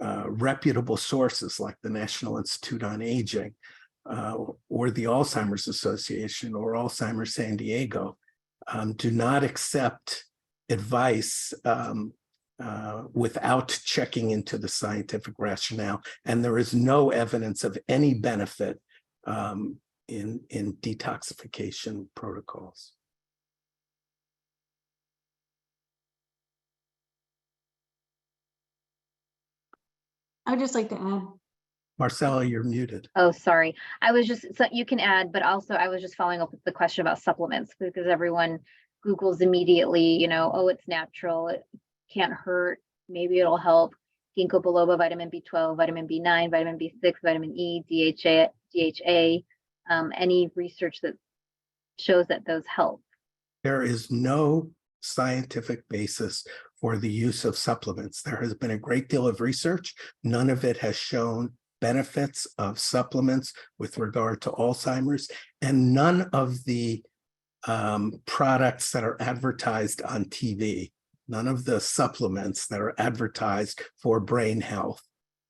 reputable sources like the National Institute on Aging or the Alzheimer's Association or Alzheimer's San Diego. Do not accept advice without checking into the scientific rationale. And there is no evidence of any benefit in detoxification protocols. I would just like to add. Marcella, you're muted. Oh, sorry. I was just, so you can add, but also I was just following up with the question about supplements because everyone Googles immediately, you know, oh, it's natural, it can't hurt, maybe it'll help. Ginkgo biloba, vitamin B12, vitamin B9, vitamin B6, vitamin E, DHA, any research that shows that those help. There is no scientific basis for the use of supplements. There has been a great deal of research. None of it has shown benefits of supplements with regard to Alzheimer's, and none of the products that are advertised on TV, none of the supplements that are advertised for brain health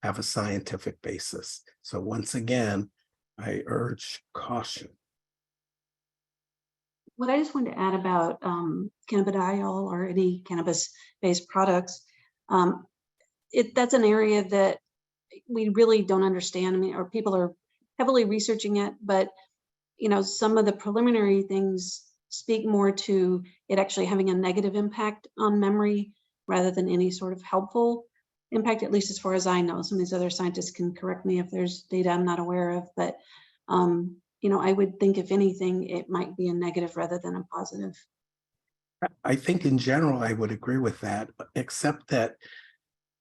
have a scientific basis. So once again, I urge caution. What I just wanted to add about cannabidiol or any cannabis-based products, that's an area that we really don't understand. I mean, or people are heavily researching it, but some of the preliminary things speak more to it actually having a negative impact on memory rather than any sort of helpful impact, at least as far as I know. Some of these other scientists can correct me if there's data I'm not aware of, but I would think if anything, it might be a negative rather than a positive. I think in general, I would agree with that, except that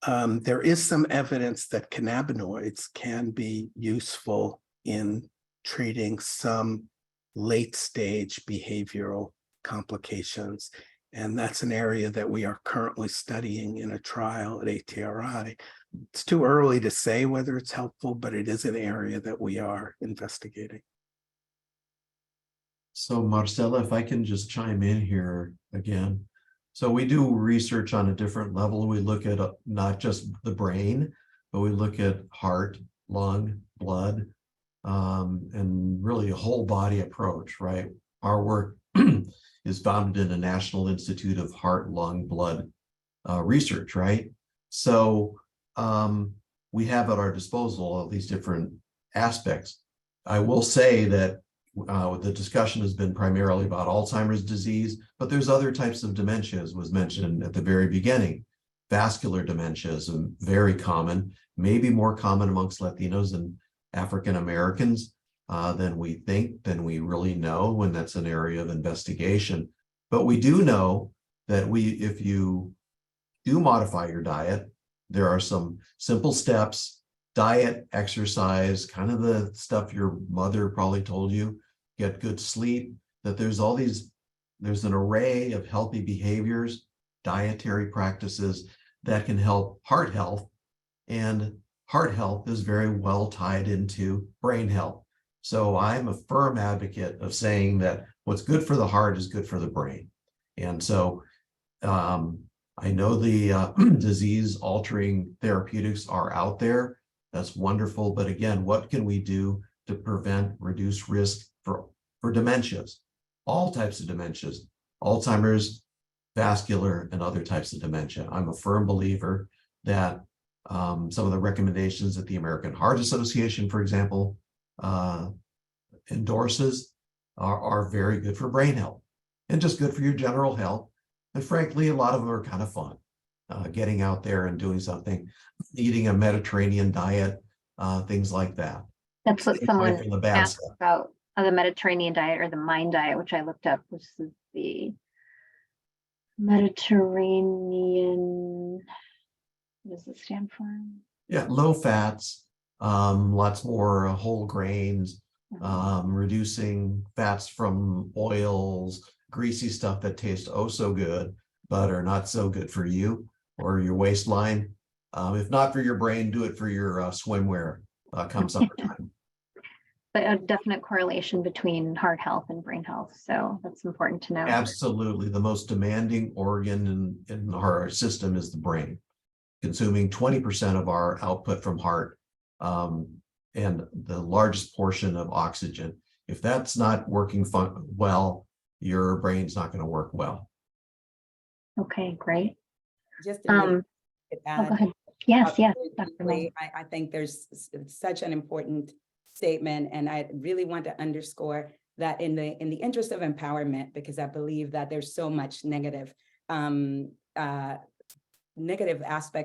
there is some evidence that cannabinoids can be useful in treating some late-stage behavioral complications. And that's an area that we are currently studying in a trial at ATRI. It's too early to say whether it's helpful, but it is an area that we are investigating. So Marcella, if I can just chime in here again. So we do research on a different level. We look at not just the brain, but we look at heart, lung, blood, and really a whole body approach, right? Our work is founded in the National Institute of Heart, Lung, Blood Research, right? So we have at our disposal all these different aspects. I will say that the discussion has been primarily about Alzheimer's disease, but there's other types of dementias, was mentioned at the very beginning. Vascular dementia is very common, maybe more common amongst Latinos and African Americans than we think, than we really know, when that's an area of investigation. But we do know that if you do modify your diet, there are some simple steps: diet, exercise, kind of the stuff your mother probably told you, get good sleep, that there's an array of healthy behaviors, dietary practices that can help heart health. And heart health is very well tied into brain health. So I'm a firm advocate of saying that what's good for the heart is good for the brain. And so I know the disease-altering therapeutics are out there. That's wonderful. But again, what can we do to prevent, reduce risk for dementias, all types of dementias, Alzheimer's, vascular, and other types of dementia? I'm a firm believer that some of the recommendations that the American Heart Association, for example, endorses are very good for brain health and just good for your general health. And frankly, a lot of them are kind of fun. Getting out there and doing something, eating a Mediterranean diet, things like that. That's what someone From the bad asked stuff. about the Mediterranean diet or the MIND diet, which I looked up, which is the Mediterranean, what does it stand for? Yeah, low fats, lots more whole grains, reducing fats from oils, greasy stuff that tastes oh so good, but are not so good for you or your waistline. If not for your brain, do it for your swimwear come summertime. But a definite correlation between heart health and brain health. So that's important to know. Absolutely. The most demanding organ in our system is the brain, consuming 20% of our output from heart, and the largest portion of oxygen. If that's not working well, your brain's not going to work well. Okay, great. Just to really add, go ahead. Yes, yes. I think there's such an important statement, and I really want to underscore that in the interest of empowerment, because I believe that there's so much negative aspects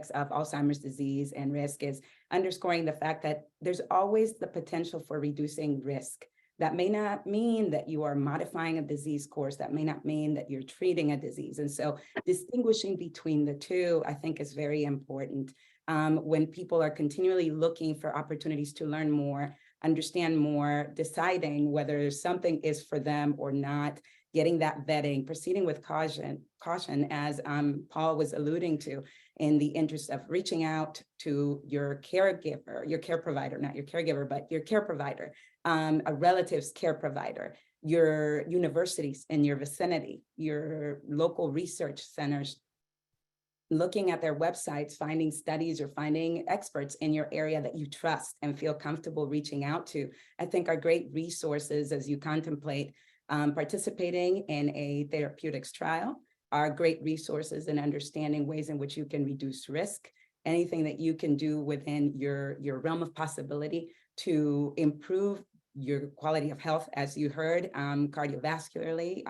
of Alzheimer's disease and risk, is underscoring the fact that there's always the potential for reducing risk. That may not mean that you are modifying a disease course. That may not mean that you're treating a disease. And so distinguishing between the two, I think, is very important. When people are continually looking for opportunities to learn more, understand more, deciding whether something is for them or not, getting that vetting, proceeding with caution, as Paul was alluding to, in the interest of reaching out to your caregiver, your care provider, not your caregiver, but your care provider, a relative's care provider, your universities in your vicinity, your local research centers, looking at their websites, finding studies or finding experts in your area that you trust and feel comfortable reaching out to, I think are great resources as you contemplate participating in a therapeutics trial, are great resources in understanding ways in which you can reduce risk, anything that you can do within your realm of possibility to improve your quality of health, as you heard, cardiovascularly,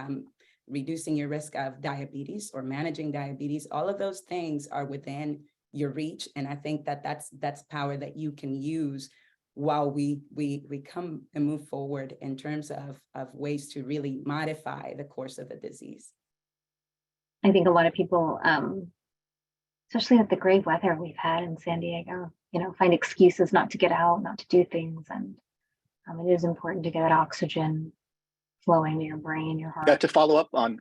reducing your risk of diabetes or managing diabetes. All of those things are within your reach. And I think that that's power that you can use while we come and move forward in terms of ways to really modify the course of a disease. I think a lot of people, especially with the great weather we've had in San Diego, find excuses not to get out, not to do things. And it is important to get that oxygen flowing to your brain, your heart. Yeah, to follow up on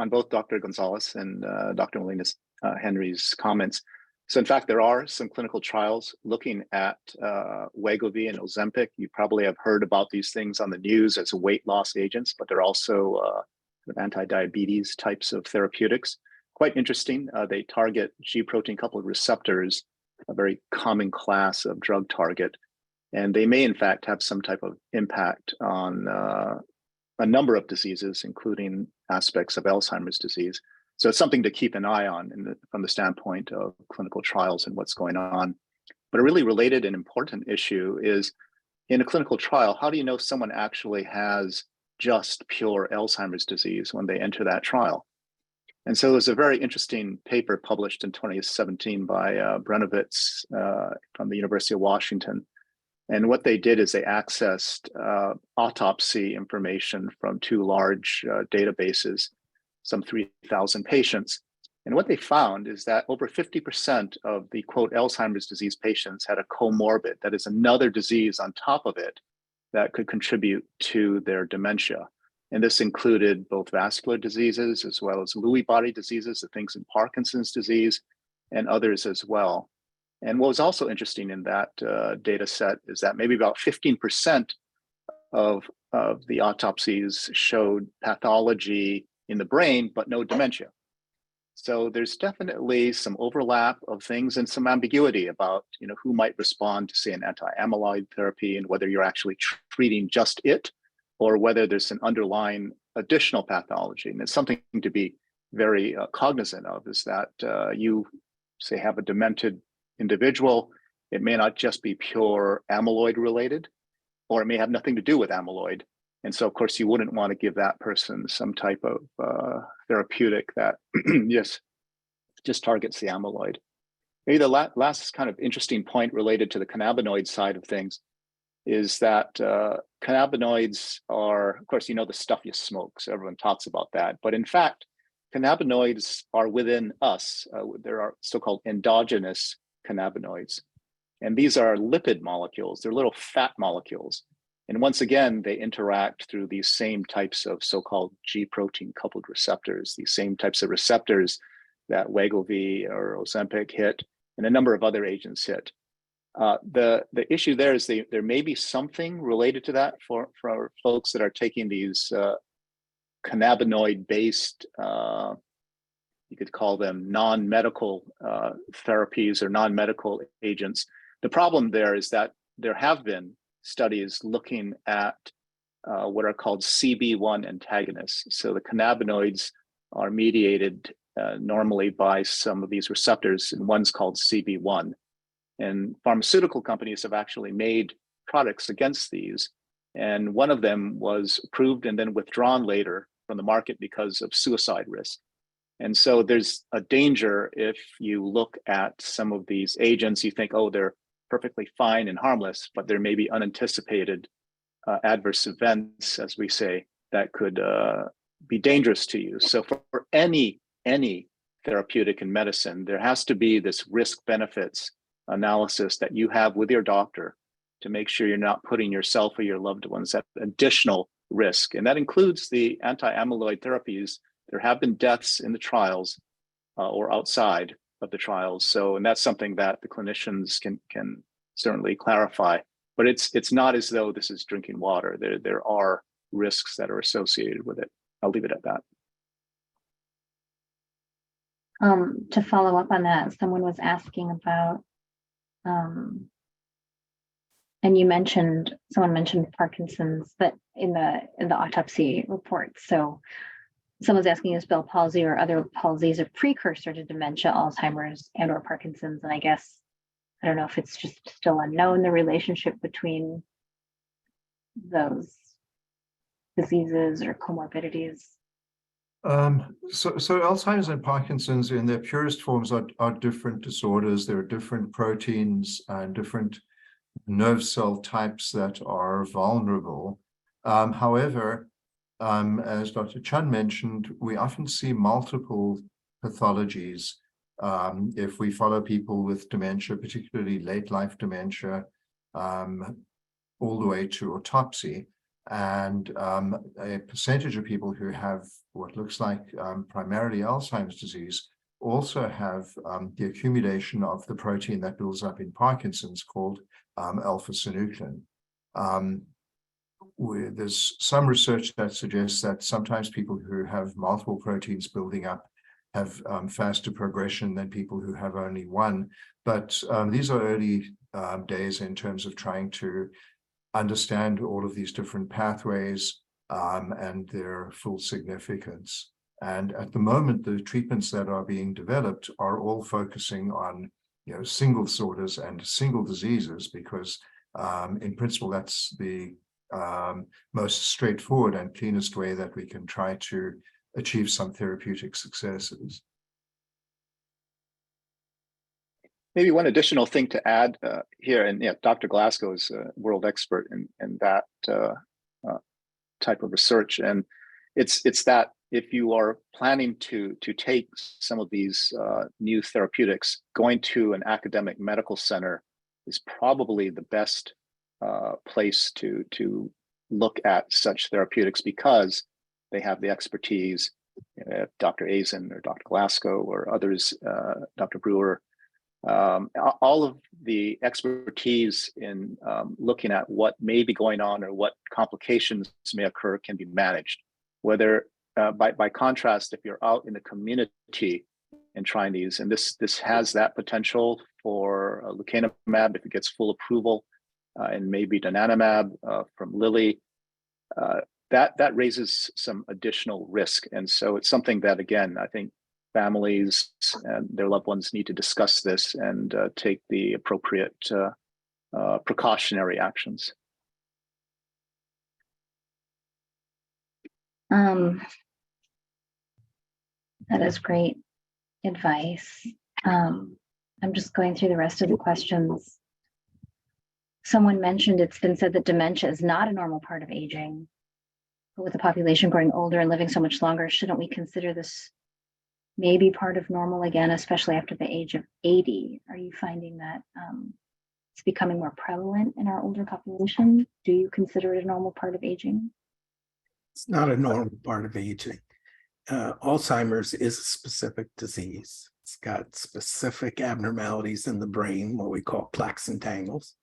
both Dr. Gonzalez and Dr. Molina Henry's comments. So in fact, there are some clinical trials looking at Wegovy and Ozempic. You probably have heard about these things on the news as weight loss agents, but they're also anti-diabetes types of therapeutics. Quite interesting. They target G protein coupled receptors, a very common class of drug target. And they may in fact have some type of impact on a number of diseases, including aspects of Alzheimer's disease. So it's something to keep an eye on from the standpoint of clinical trials and what's going on. But a really related and important issue is, in a clinical trial, how do you know someone actually has just pure Alzheimer's disease when they enter that trial? And so there's a very interesting paper published in 2017 by Brenovitz from the University of Washington. And what they did is they accessed autopsy information from two large databases, some 3,000 patients. And what they found is that over 50% of the quote Alzheimer's disease patients had a comorbid, that is another disease on top of it that could contribute to their dementia. And this included both vascular diseases as well as Lewy body diseases, the things in Parkinson's disease, and others as well. And what was also interesting in that data set is that maybe about 15% of the autopsies showed pathology in the brain, but no dementia. So there's definitely some overlap of things and some ambiguity about who might respond to, say, an anti-amyloid therapy and whether you're actually treating just it or whether there's an underlying additional pathology. And it's something to be very cognizant of, is that you, say, have a demented individual, it may not just be pure amyloid related, or it may have nothing to do with amyloid. And so, of course, you wouldn't want to give that person some type of therapeutic that just targets the amyloid. Maybe the last kind of interesting point related to the cannabinoid side of things is that cannabinoids are, of course, the stuff you smoke, so everyone talks about that. But in fact, cannabinoids are within us. There are so-called endogenous cannabinoids. And these are lipid molecules. They're little fat molecules. And once again, they interact through these same types of so-called G protein coupled receptors, these same types of receptors that Wegovy or Ozempic hit, and a number of other agents hit. The issue there is there may be something related to that for folks that are taking these cannabinoid-based, you could call them non-medical therapies or non-medical agents. The problem there is that there have been studies looking at what are called CB1 antagonists. So the cannabinoids are mediated normally by some of these receptors, and one's called CB1. And pharmaceutical companies have actually made products against these. And one of them was approved and then withdrawn later from the market because of suicide risk. And so there's a danger if you look at some of these agents, you think, oh, they're perfectly fine and harmless, but there may be unanticipated adverse events, as we say, that could be dangerous to you. So for any therapeutic in medicine, there has to be this risk benefits analysis that you have with your doctor to make sure you're not putting yourself or your loved ones at additional risk. And that includes the anti-amyloid therapies. There have been deaths in the trials or outside of the trials. So, and that's something that the clinicians can certainly clarify. But it's not as though this is drinking water. There are risks that are associated with it. I'll leave it at that. To follow up on that, someone was asking about, and someone mentioned Parkinson's, but in the autopsy report. So someone's asking, is Bell palsy or other palsies a precursor to dementia, Alzheimer's, and or Parkinson's? And I guess, I don't know if it's just still unknown, the relationship between those diseases or comorbidities. So Alzheimer's and Parkinson's in their purest forms are different disorders. There are different proteins and different nerve cell types that are vulnerable. However, as Dr. Chun mentioned, we often see multiple pathologies if we follow people with dementia, particularly late life dementia, all the way to autopsy. And a percentage of people who have what looks like primarily Alzheimer's disease also have the accumulation of the protein that builds up in Parkinson's called alpha-synuclein. There's some research that suggests that sometimes people who have multiple proteins building up have faster progression than people who have only one. But these are early days in terms of trying to understand all of these different pathways and their full significance. And at the moment, the treatments that are being developed are all focusing on, single disorders and single diseases, because in principle, that's the most straightforward and cleanest way that we can try to achieve some therapeutic successes. Maybe one additional thing to add here, and Dr. Glasgow is a world expert in that type of research, and it's that if you are planning to take some of these new therapeutics, going to an academic medical center is probably the best place to look at such therapeutics, because they have the expertise. Dr. Azen or Dr. Glasgow or others, Dr. Brewer, all of the expertise in looking at what may be going on or what complications may occur can be managed. Whether by contrast, if you're out in the community and trying these, and this has that potential for lecanemab if it gets full approval, and maybe donanemab from Lilly, that raises some additional risk. And so it's something that, again, I think families and their loved ones need to discuss this and take the appropriate precautionary actions. That is great advice. I'm just going through the rest of the questions. Someone mentioned it's been said that dementia is not a normal part of aging, but with the population growing older and living so much longer, shouldn't we consider this maybe part of normal again, especially after the age of 80? Are you finding that it's becoming more prevalent in our older population? Do you consider it a normal part of aging? It's not a normal part of aging. Alzheimer's is a specific disease. It's got specific abnormalities in the brain, what we call plaques and tangles.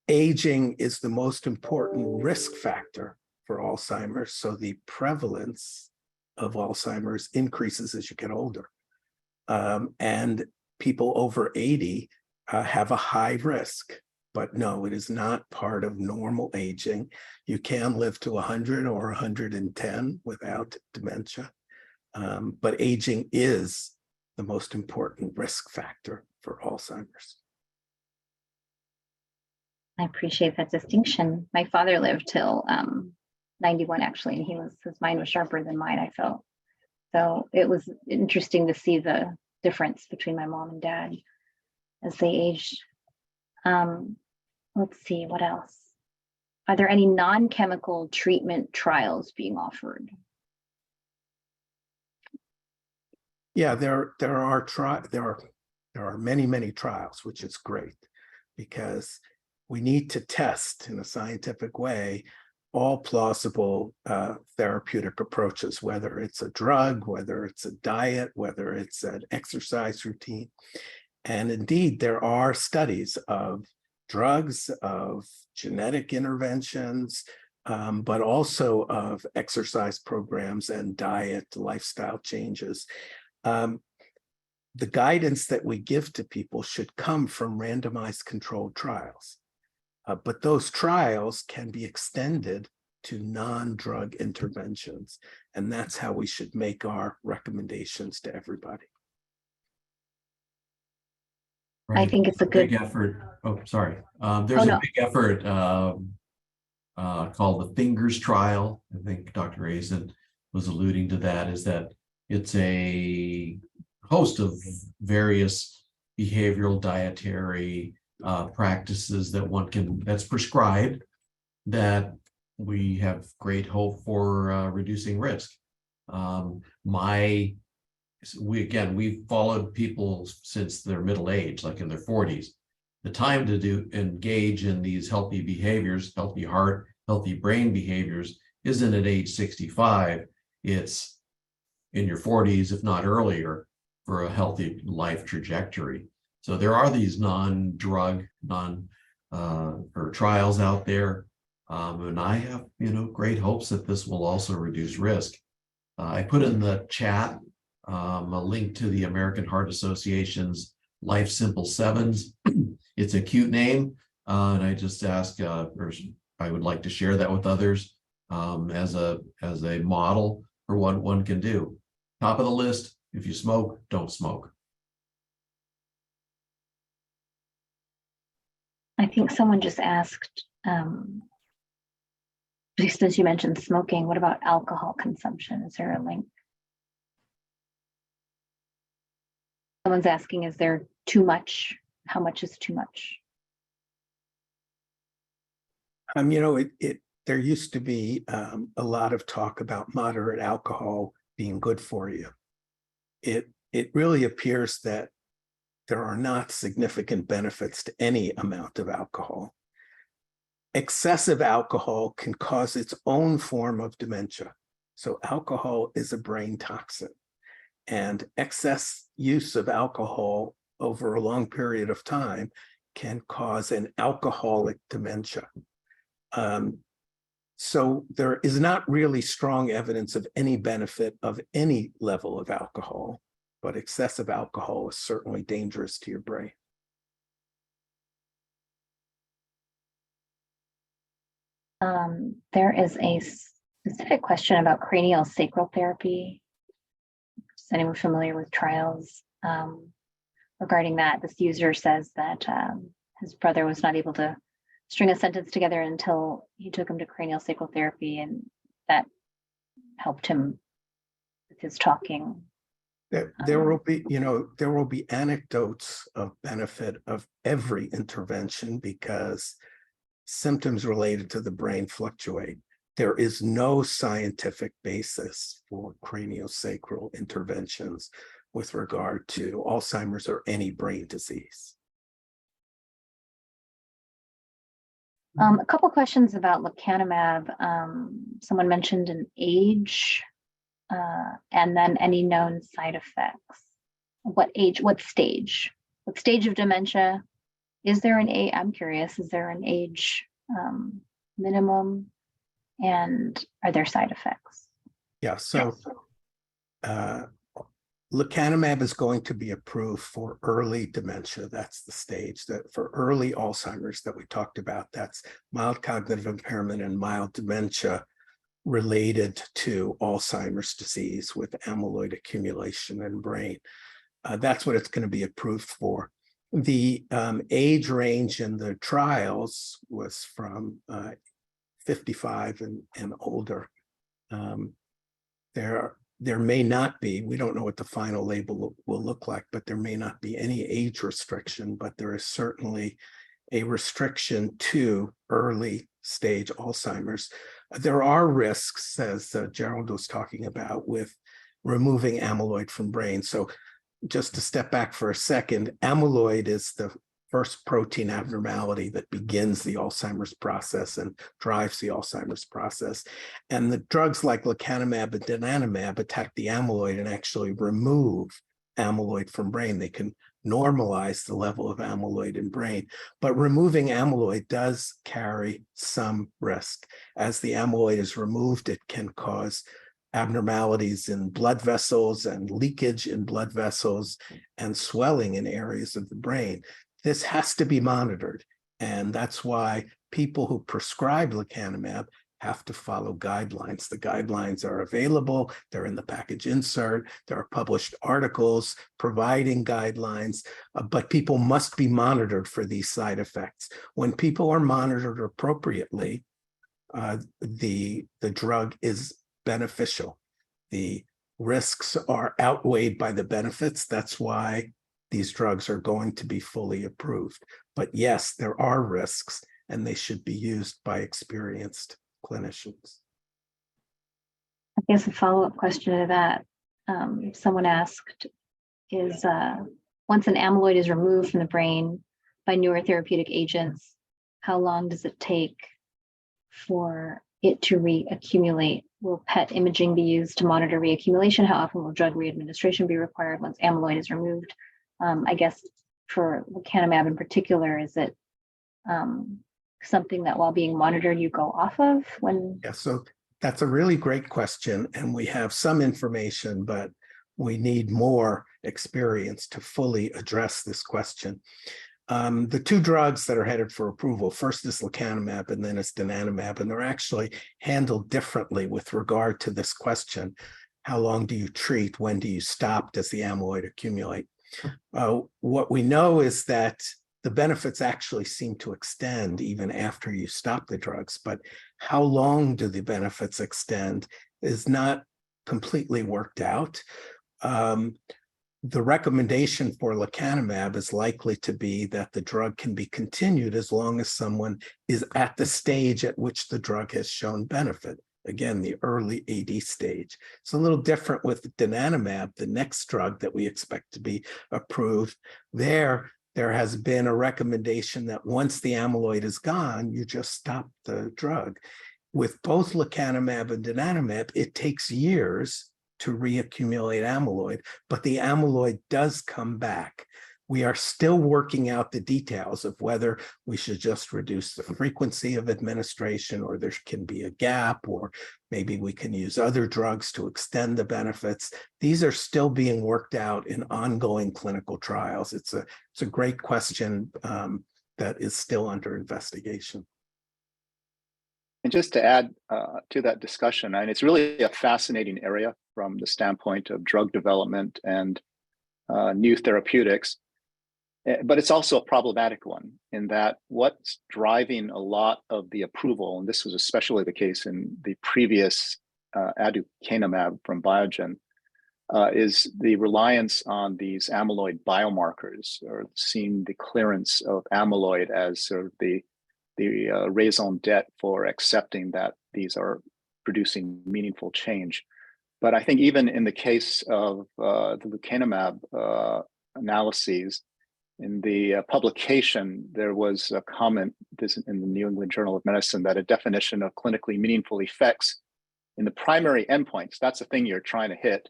Aging is the most important risk factor for Alzheimer's, so the prevalence of Alzheimer's increases as you get older. And people over 80 have a high risk. But no, it is not part of normal aging. You can live to 100 or 110 without dementia. But aging is the most important risk factor for Alzheimer's. I appreciate that distinction. My father lived till 91, actually, and his mind was sharper than mine, I felt. So it was interesting to see the difference between my mom and dad as they aged. Let's see, what else? Are there any non-chemical treatment trials being offered? Yeah, there are many trials, which is great, because we need to test in a scientific way all plausible therapeutic approaches, whether it's a drug, whether it's a diet, whether it's an exercise routine. And indeed, there are studies of drugs, of genetic interventions, but also of exercise programs and diet, lifestyle changes. The guidance that we give to people should come from randomized controlled trials. But those trials can be extended to non-drug interventions. And that's how we should make our recommendations to everybody. I think it's a good effort. Oh, sorry. There's a big effort called the Fingers Trial. I think Dr. Azen was alluding to that, is that it's a host of various behavioral dietary practices that that's prescribed, that we have great hope for reducing risk. We've followed people since their middle age, like in their 40s. The time to engage in these healthy behaviors, healthy heart, healthy brain behaviors, isn't at age 65. It's in your 40s, if not earlier, for a healthy life trajectory. So there are these non-drug, or trials out there. And I have, great hopes that this will also reduce risk. I put in the chat a link to the American Heart Association's Life Simple Sevens. It's a cute name, and I just ask, or I would like to share that with others as a model for what one can do. Top of the list: if you smoke, don't smoke. I think someone just asked, since you mentioned smoking, what about alcohol consumption? Is there a link? Someone's asking, is there too much? How much is too much? There used to be a lot of talk about moderate alcohol being good for you. It really appears that there are not significant benefits to any amount of alcohol. Excessive alcohol can cause its own form of dementia. So alcohol is a brain toxin, and excess use of alcohol over a long period of time can cause an alcoholic dementia. So there is not really strong evidence of any benefit of any level of alcohol, but excessive alcohol is certainly dangerous to your brain. There is a specific question about cranial sacral therapy. Is anyone familiar with trials regarding that? This user says that his brother was not able to string a sentence together until he took him to cranial sacral therapy, and that helped him with his talking. There will be anecdotes of benefit of every intervention because symptoms related to the brain fluctuate. There is no scientific basis for craniosacral interventions with regard to Alzheimer's or any brain disease. A couple questions about lecanemab. Someone mentioned an age, and then any known side effects. What age, what stage of dementia? Is there an age? I'm curious, is there an age minimum, and are there side effects? Yeah, so lecanemab is going to be approved for early dementia. That's the stage. That for early Alzheimer's that we talked about, that's mild cognitive impairment and mild dementia related to Alzheimer's disease with amyloid accumulation in brain. That's what it's going to be approved for. The age range in the trials was from 55 and older. There may not be, we don't know what the final label will look like, but there may not be any age restriction, but there is certainly a restriction to early stage Alzheimer's. There are risks, as Gerald was talking about, with removing amyloid from brain. So just to step back for a second, amyloid is the first protein abnormality that begins the Alzheimer's process and drives the Alzheimer's process. And the drugs like lecanemab and donanemab attack the amyloid and actually remove amyloid from brain. They can normalize the level of amyloid in brain, but removing amyloid does carry some risk. As the amyloid is removed, it can cause abnormalities in blood vessels and leakage in blood vessels and swelling in areas of the brain. This has to be monitored. And that's why people who prescribe lecanemab have to follow guidelines. The guidelines are available. They're in the package insert. There are published articles providing guidelines, but people must be monitored for these side effects. When people are monitored appropriately, the drug is beneficial. The risks are outweighed by the benefits. That's why these drugs are going to be fully approved. But yes, there are risks, and they should be used by experienced clinicians. I guess a follow-up question to that, someone asked, is once an amyloid is removed from the brain by neurotherapeutic agents, how long does it take for it to reaccumulate? Will PET imaging be used to monitor reaccumulation? How often will drug readministration be required once amyloid is removed? I guess for lecanemab in particular, is it something that while being monitored you go off of when? Yeah, so that's a really great question, and we have some information, but we need more experience to fully address this question. The two drugs that are headed for approval, first is lecanemab and then it's donanemab, and they're actually handled differently with regard to this question. How long do you treat? When do you stop? Does the amyloid accumulate? What we know is that the benefits actually seem to extend even after you stop the drugs, but how long do the benefits extend is not completely worked out. The recommendation for lecanemab is likely to be that the drug can be continued as long as someone is at the stage at which the drug has shown benefit. Again, the early AD stage. It's a little different with donanemab, the next drug that we expect to be approved. There has been a recommendation that once the amyloid is gone, you just stop the drug. With both lecanemab and donanemab, it takes years to reaccumulate amyloid, but the amyloid does come back. We are still working out the details of whether we should just reduce the frequency of administration, or there can be a gap, or maybe we can use other drugs to extend the benefits. These are still being worked out in ongoing clinical trials. It's a great question that is still under investigation. And just to add to that discussion, and it's really a fascinating area from the standpoint of drug development and new therapeutics, but it's also a problematic one in that what's driving a lot of the approval, and this was especially the case in the previous aducanumab from Biogen, is the reliance on these amyloid biomarkers, or seeing the clearance of amyloid as sort of the raison d'etre for accepting that these are producing meaningful change. But I think even in the case of the lecanemab analyses, in the publication, there was a comment this in the New England Journal of Medicine that a definition of clinically meaningful effects in the primary endpoints, that's the thing you're trying to hit.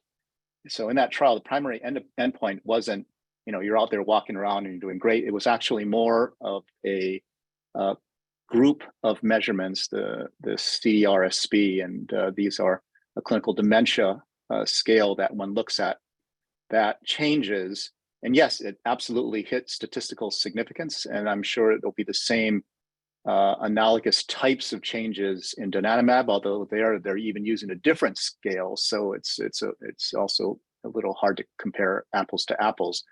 So in that trial, the primary endpoint wasn't, you're out there walking around and you're doing great. It was actually more of a group of measurements, the CDR-SB, and these are a clinical dementia scale that one looks at that changes. And yes, it absolutely hit statistical significance, and I'm sure it'll be the same analogous types of changes in donanemab, although they're even using a different scale, so it's also a little hard to compare apples to apples.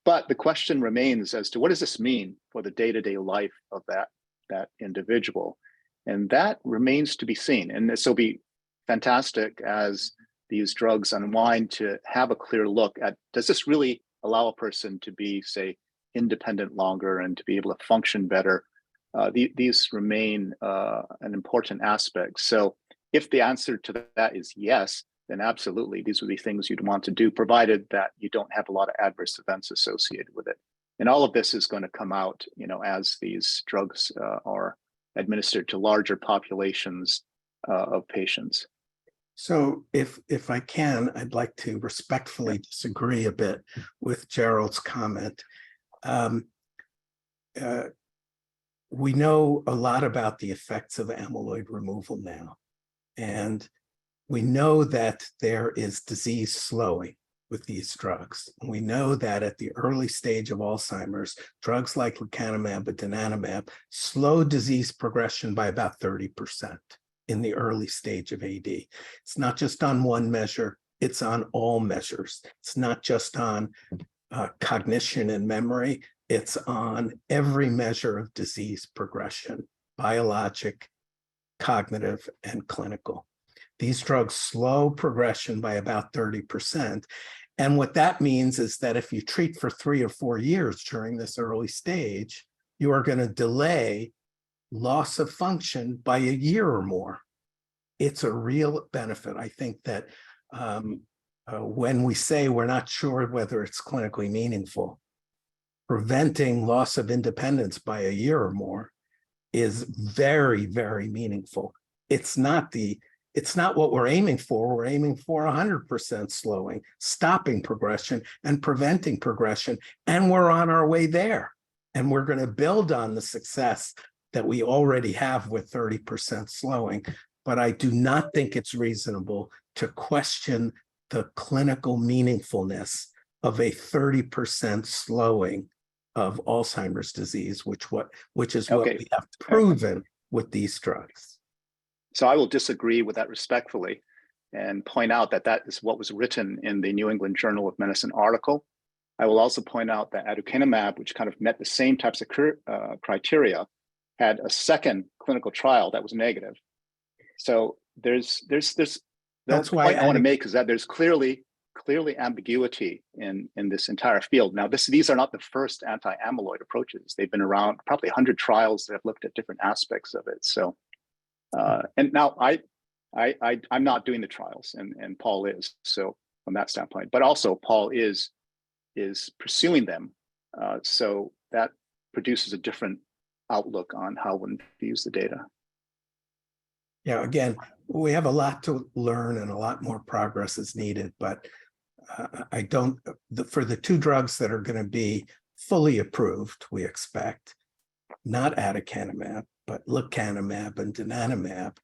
But the question remains as to what does this mean for the day-to-day life of that individual, and that remains to be seen. And this will be fantastic as these drugs unwind to have a clear look at, does this really allow a person to be, say, independent longer and to be able to function better? These remain an important aspect. So if the answer to that is yes, then absolutely, these would be things you'd want to do, provided that you don't have a lot of adverse events associated with it. And all of this is going to come out, as these drugs are administered to larger populations of patients. So if I can, I'd like to respectfully disagree a bit with Gerald's comment. We know a lot about the effects of amyloid removal now, and we know that there is disease slowing with these drugs. And we know that at the early stage of Alzheimer's, drugs like lecanemab and donanemab slow disease progression by about 30% in the early stage of AD. It's not just on one measure, it's on all measures. It's not just on cognition and memory, it's on every measure of disease progression, biologic, cognitive, and clinical. These drugs slow progression by about 30%. And what that means is that if you treat for 3 or 4 years during this early stage, you are going to delay loss of function by a year or more. It's a real benefit. I think that when we say we're not sure whether it's clinically meaningful, preventing loss of independence by a year or more is very, very meaningful. It's not what we're aiming for. We're aiming for 100% slowing, stopping progression and preventing progression. And we're on our way there. And we're going to build on the success that we already have with 30% slowing. But I do not think it's reasonable to question the clinical meaningfulness of a 30% slowing of Alzheimer's disease, which is what we have proven with these drugs. So I will disagree with that respectfully and point out that that is what was written in the New England Journal of Medicine article. I will also point out that aducanumab, which kind of met the same types of criteria, had a second clinical trial that was negative. So there's that's why point I want to make is that there's clearly ambiguity in this entire field. Now, these are not the first anti-amyloid approaches. They've been around probably 100 trials that have looked at different aspects of it. So, and now I'm not doing the trials, and Paul is. So from that standpoint, but also Paul is pursuing them. So that produces a different outlook on how one views the data. Yeah, again, we have a lot to learn and a lot more progress is needed, but for the 2 drugs that are going to be fully approved, we expect, not aducanumab, but lecanemab and donanemab,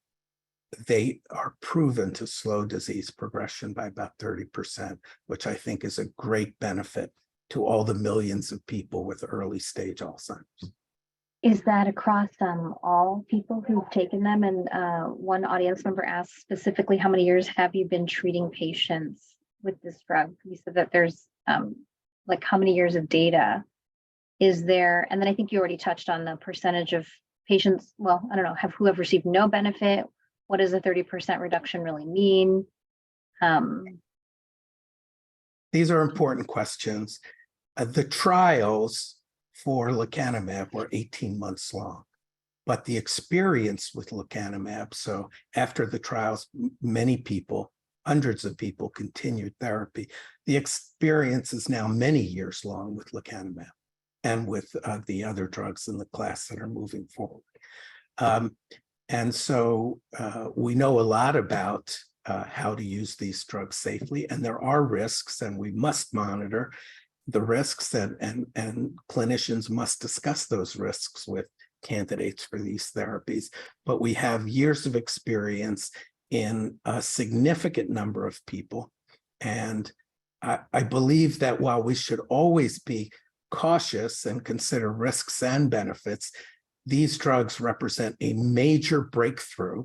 they are proven to slow disease progression by about 30%, which I think is a great benefit to all the millions of people with early stage Alzheimer's. Is that across all people who've taken them? And one audience member asked specifically, how many years have you been treating patients with this drug? You said that there's like how many years of data is there? And then I think you already touched on the percentage of patients. Well, I don't know, who have received no benefit. What does a 30% reduction really mean? These are important questions. The trials for lecanemab were 18 months long, but the experience with lecanemab, so after the trials, many people, hundreds of people continued therapy. The experience is now many years long with lecanemab and with the other drugs in the class that are moving forward. And so we know a lot about how to use these drugs safely, and there are risks, and we must monitor the risks, and clinicians must discuss those risks with candidates for these therapies. But we have years of experience in a significant number of people. And I believe that while we should always be cautious and consider risks and benefits, these drugs represent a major breakthrough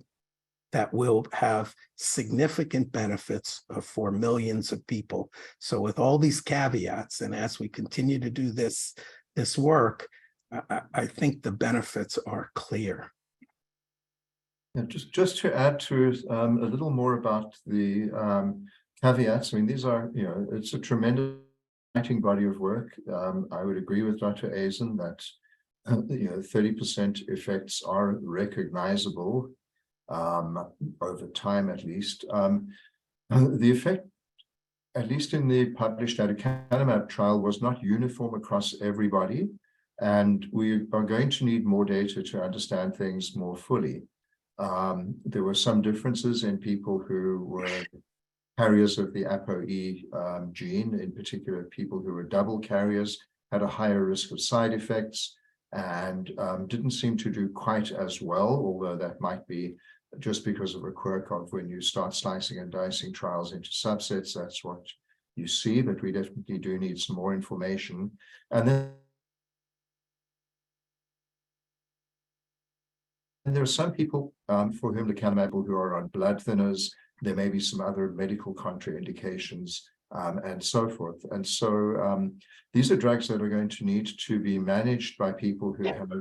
that will have significant benefits for millions of people. So with all these caveats, and as we continue to do this work, I think the benefits are clear. Yeah, just to add to a little more about the caveats. I mean, these are, it's a tremendous body of work. I would agree with Dr. Azen that 30% effects are recognizable over time, at least. The effect at least in the published aducanumab trial, was not uniform across everybody. And we are going to need more data to understand things more fully. There were some differences in people who were carriers of the ApoE gene, in particular, people who were double carriers had a higher risk of side effects and didn't seem to do quite as well, although that might be just because of a quirk of when you start slicing and dicing trials into subsets, that's what you see, but we definitely do need some more information. And then there are some people for whom lecanemab who are on blood thinners. There may be some other medical contraindications and so forth. And so these are drugs that are going to need to be managed by people who have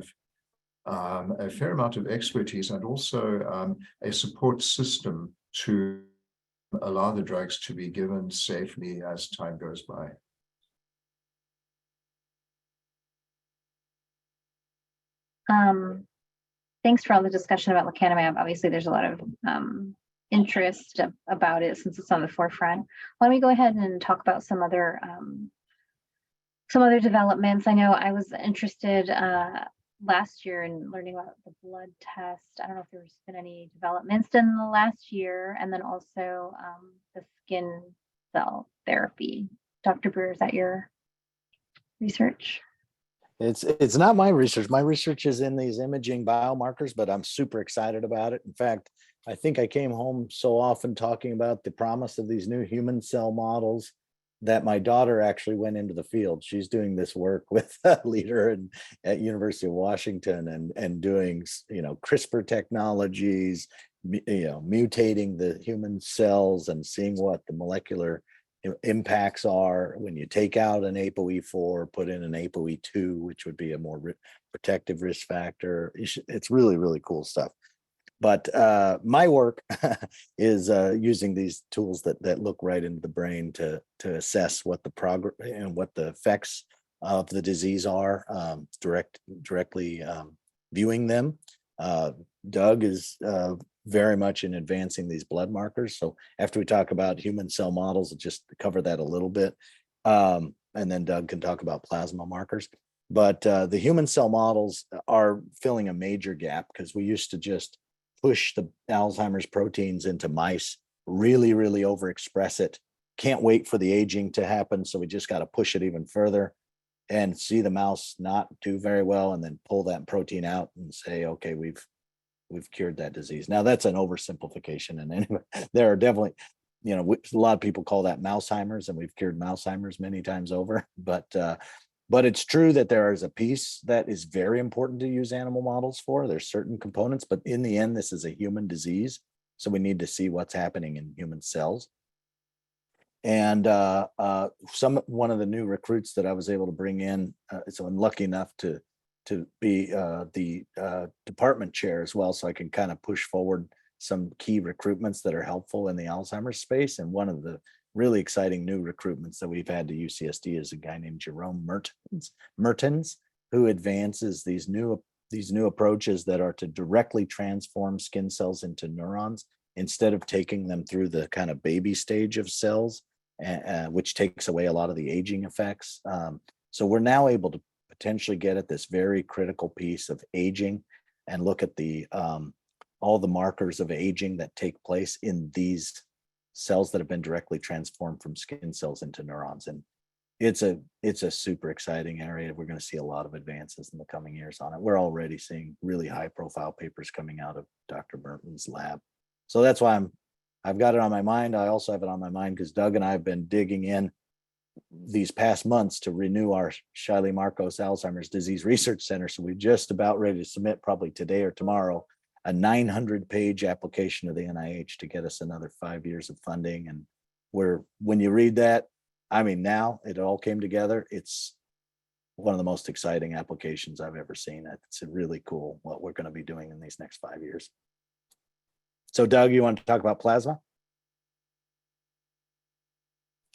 a fair amount of expertise and also a support system to allow the drugs to be given safely as time goes by. Thanks for all the discussion about lecanemab. Obviously, there's a lot of interest about it since it's on the forefront. Why don't we go ahead and talk about some other developments? I know I was interested last year in learning about the blood test. I don't know if there's been any developments in the last year, and then also the skin cell therapy. Dr. Brewer, is that your research? It's not my research. My research is in these imaging biomarkers, but I'm super excited about it. In fact, I think I came home so often talking about the promise of these new human cell models that my daughter actually went into the field. She's doing this work with a leader at University of Washington and doing, CRISPR technologies, mutating the human cells and seeing what the molecular impacts are when you take out an ApoE4, put in an ApoE2, which would be a more protective risk factor. It's really, really cool stuff. But my work is using these tools that look right into the brain to assess what the progress and what the effects of the disease are, directly viewing them. Doug is very much in advancing these blood markers. So after we talk about human cell models, just cover that a little bit. And then Doug can talk about plasma markers. But the human cell models are filling a major gap because we used to just push the Alzheimer's proteins into mice, really, really overexpress it. Can't wait for the aging to happen. So we just got to push it even further and see the mouse not do very well and then pull that protein out and say, okay, we've cured that disease. Now that's an oversimplification. And anyway, there are definitely, a lot of people call that Mouseheimer's, and we've cured Mouseheimer's many times over. But it's true that there is a piece that is very important to use animal models for. There's certain components, but in the end, this is a human disease. So we need to see what's happening in human cells. And one of the new recruits that I was able to bring in, so I'm lucky enough to be the department chair as well, so I can kind of push forward some key recruitments that are helpful in the Alzheimer's space. And one of the really exciting new recruitments that we've had to UCSD is a guy named Jerome Mertens, who advances these new approaches that are to directly transform skin cells into neurons instead of taking them through the kind of baby stage of cells, which takes away a lot of the aging effects. So we're now able to potentially get at this very critical piece of aging and look at all the markers of aging that take place in these cells that have been directly transformed from skin cells into neurons. And it's a super exciting area. We're going to see a lot of advances in the coming years on it. We're already seeing really high profile papers coming out of Dr. Merton's lab. So that's why I've got it on my mind. I also have it on my mind because Doug and I have been digging in these past months to renew our Shiley Marcos Alzheimer's Disease Research Center. So we're just about ready to submit, probably today or tomorrow, a 900-page application to the NIH to get us another 5 years of funding. And when you read that, I mean, now it all came together. It's one of the most exciting applications I've ever seen. It's really cool what we're going to be doing in these next 5 years. So Doug, you want to talk about plasma?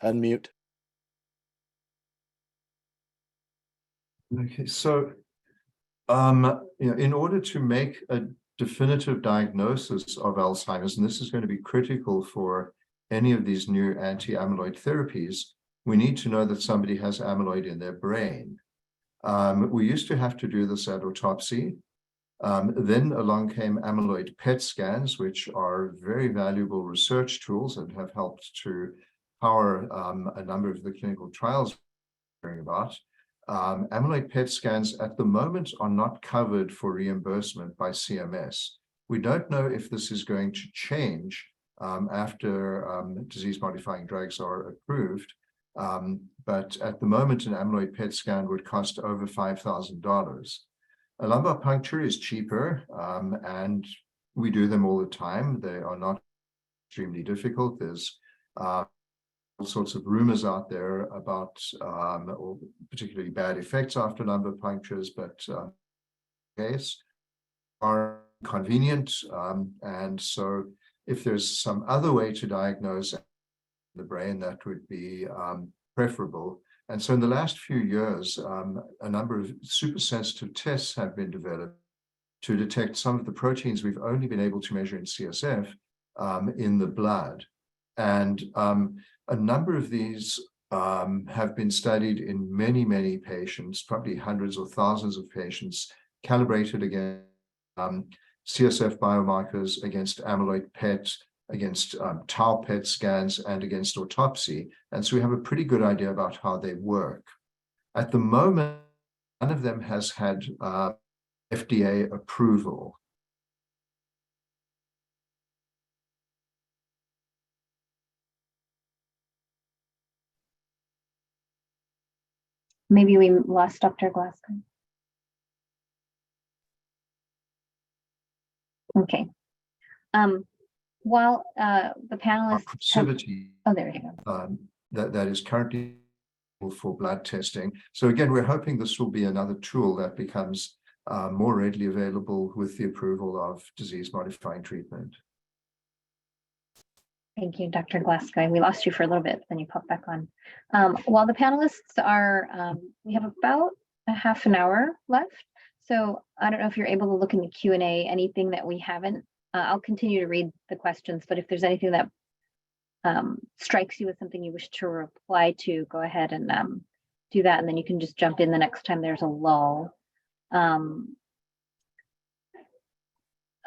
Unmute. Okay, so in order to make a definitive diagnosis of Alzheimer's, and this is going to be critical for any of these new anti-amyloid therapies, we need to know that somebody has amyloid in their brain. We used to have to do this at autopsy. Then along came amyloid PET scans, which are very valuable research tools and have helped to power a number of the clinical trials we're hearing about. Amyloid PET scans at the moment are not covered for reimbursement by CMS. We don't know if this is going to change after disease-modifying drugs are approved. But at the moment, an amyloid PET scan would cost over $5,000. A lumbar puncture is cheaper, and we do them all the time. They are not extremely difficult. There's all sorts of rumors out there about particularly bad effects after lumbar punctures, but case are convenient. And so if there's some other way to diagnose the brain, that would be preferable. And so in the last few years, a number of super sensitive tests have been developed to detect some of the proteins we've only been able to measure in CSF in the blood. And a number of these have been studied in many, many patients, probably hundreds or thousands of patients, calibrated against CSF biomarkers, against amyloid PET, against tau PET scans, and against autopsy. And so we have a pretty good idea about how they work. At the moment, none of them has had FDA approval. Maybe we lost Dr. Glasgow. Okay. While the panelists have, oh, there you go. That is currently for blood testing. So again, we're hoping this will be another tool that becomes more readily available with the approval of disease-modifying treatment. Thank you, Dr. Glasgow. We lost you for a little bit, then you popped back on. While the panelists are, we have about a half an hour left. So I don't know if you're able to look in the Q&A, anything that we haven't, I'll continue to read the questions, but if there's anything that strikes you as something you wish to reply to, go ahead and do that. And then you can just jump in the next time there's a lull.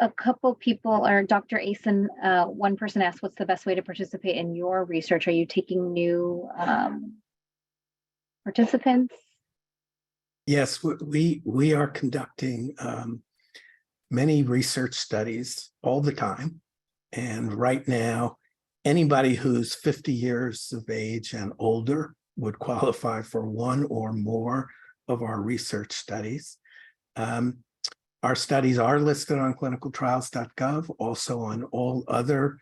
A couple people, or Dr. Asen, one person asked, what's the best way to participate in your research? Are you taking new participants? Yes, we are conducting many research studies all the time. And right now, anybody who's 50 years of age and older would qualify for one or more of our research studies. Our studies are listed on clinicaltrials.gov, also on all other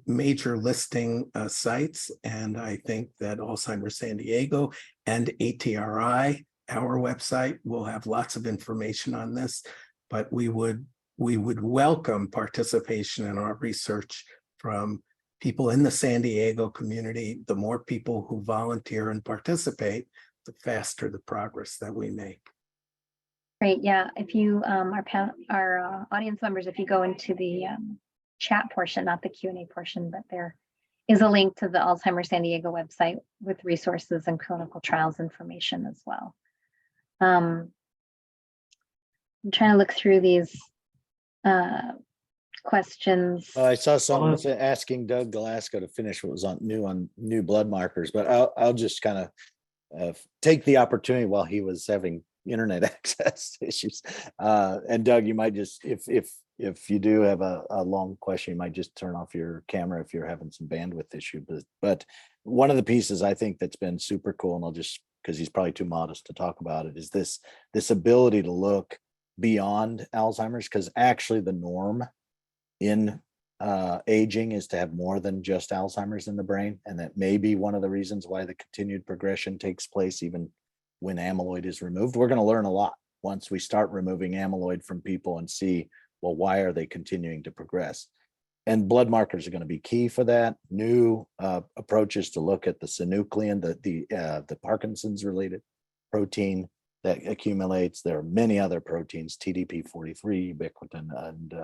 major listing sites. And I think that Alzheimer's San Diego and ATRI, our website, will have lots of information on this, but we would welcome participation in our research from people in the San Diego community. The more people who volunteer and participate, the faster the progress that we make. Great, yeah. If you, our audience members, if you go into the chat portion, not the Q&A portion, but there is a link to the Alzheimer's San Diego website with resources and clinical trials information as well. I'm trying to look through these questions. I saw someone asking Doug Glasgow to finish what was on new blood markers, but I'll just kind of take the opportunity while he was having internet access issues. And Doug, you might just, if you do have a long question, you might just turn off your camera if you're having some bandwidth issue. But one of the pieces I think that's been super cool, and I'll just, because he's probably too modest to talk about it, is this ability to look beyond Alzheimer's, because actually the norm in aging is to have more than just Alzheimer's in the brain. And that may be one of the reasons why the continued progression takes place even when amyloid is removed. We're going to learn a lot once we start removing amyloid from people and see, well, why are they continuing to progress? And blood markers are going to be key for that. New approaches to look at the synuclein, the Parkinson's related protein that accumulates. There are many other proteins, TDP43, ubiquitin, and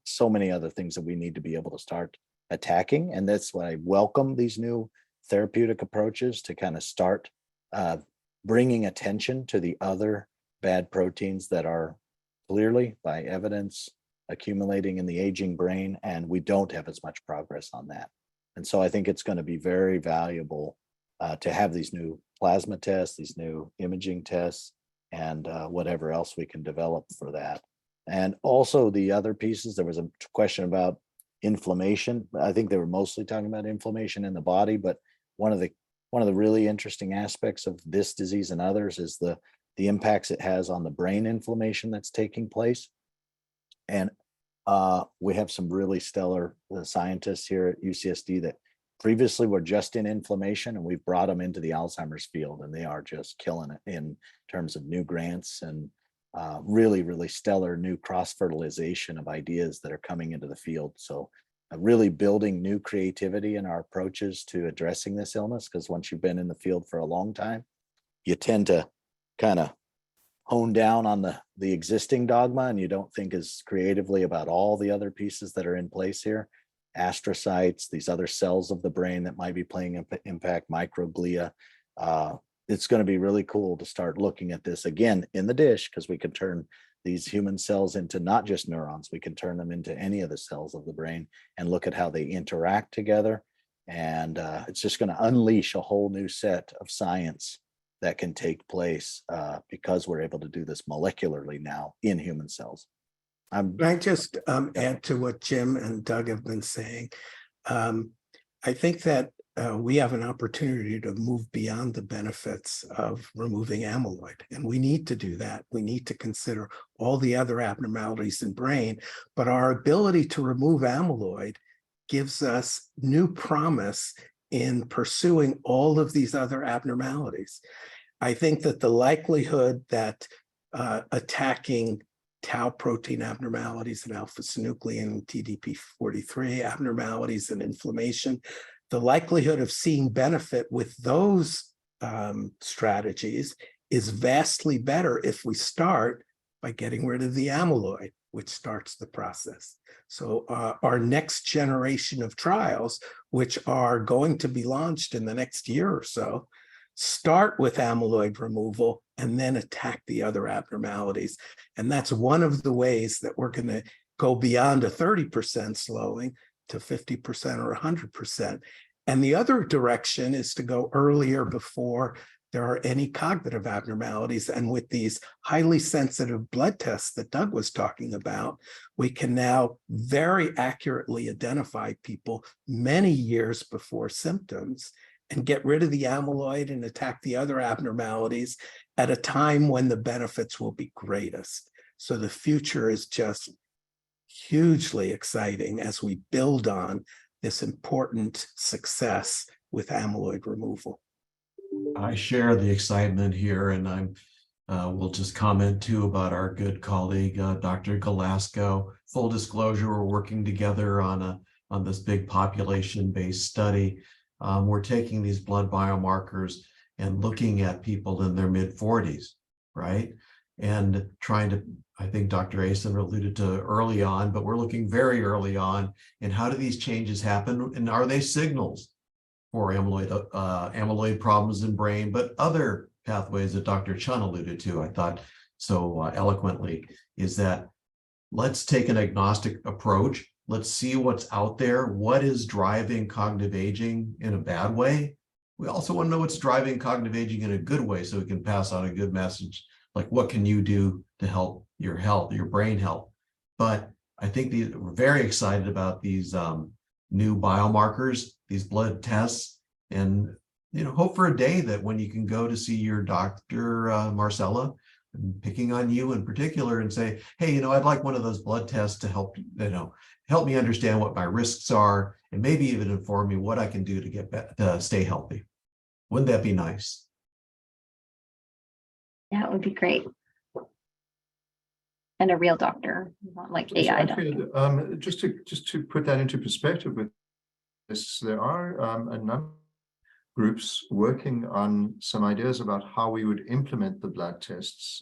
so many other things that we need to be able to start attacking. And that's why I welcome these new therapeutic approaches to kind of start bringing attention to the other bad proteins that are clearly by evidence accumulating in the aging brain, and we don't have as much progress on that. And so I think it's going to be very valuable to have these new plasma tests, these new imaging tests, and whatever else we can develop for that. And also the other pieces, there was a question about inflammation. I think they were mostly talking about inflammation in the body, but one of the really interesting aspects of this disease and others is the impacts it has on the brain inflammation that's taking place. And we have some really stellar scientists here at UCSD that previously were just in inflammation, and we've brought them into the Alzheimer's field, and they are just killing it in terms of new grants and really, really stellar new cross-fertilization of ideas that are coming into the field. So really building new creativity in our approaches to addressing this illness, because once you've been in the field for a long time, you tend to kind of hone down on the existing dogma, and you don't think as creatively about all the other pieces that are in place here. Astrocytes, these other cells of the brain that might be playing impact, microglia. It's going to be really cool to start looking at this again in the dish, because we can turn these human cells into not just neurons, we can turn them into any of the cells of the brain and look at how they interact together. And it's just going to unleash a whole new set of science that can take place because we're able to do this molecularly now in human cells. Can I just add to what Jim and Doug have been saying? I think that we have an opportunity to move beyond the benefits of removing amyloid, and we need to do that. We need to consider all the other abnormalities in brain, but our ability to remove amyloid gives us new promise in pursuing all of these other abnormalities. I think that the likelihood that attacking tau protein abnormalities and alpha-synuclein and TDP-43 abnormalities and inflammation, the likelihood of seeing benefit with those strategies is vastly better if we start by getting rid of the amyloid, which starts the process. So our next generation of trials, which are going to be launched in the next year or so, start with amyloid removal and then attack the other abnormalities. And that's one of the ways that we're going to go beyond a 30% slowing to 50% or 100%. And the other direction is to go earlier before there are any cognitive abnormalities. And with these highly sensitive blood tests that Doug was talking about, we can now very accurately identify people many years before symptoms and get rid of the amyloid and attack the other abnormalities at a time when the benefits will be greatest. So the future is just hugely exciting as we build on this important success with amyloid removal. I share the excitement here, and I'm will just comment too about our good colleague, Dr. Galasco. Full disclosure, we're working together on this big population-based study. We're taking these blood biomarkers and looking at people in their mid-40s, right? And trying to, I think Dr. Asen alluded to early on, but we're looking very early on in how do these changes happen, and are they signals for amyloid problems in brain, but other pathways that Dr. Chun alluded to, I thought so eloquently, is that let's take an agnostic approach. Let's see what's out there. What is driving cognitive aging in a bad way? We also want to know what's driving cognitive aging in a good way, so we can pass on a good message. Like, what can you do to help your health, your brain health? But I think we're very excited about these new biomarkers, these blood tests, and hope for a day that when you can go to see your doctor, Marcella, and picking on you in particular, and say, hey, I'd like one of those blood tests to help help me understand what my risks are, and maybe even inform me what I can do to to stay healthy. Wouldn't that be nice? Yeah, it would be great. And a real doctor, not like AI Actually, doctor. just to put that into perspective with this, there are a number of groups working on some ideas about how we would implement the blood tests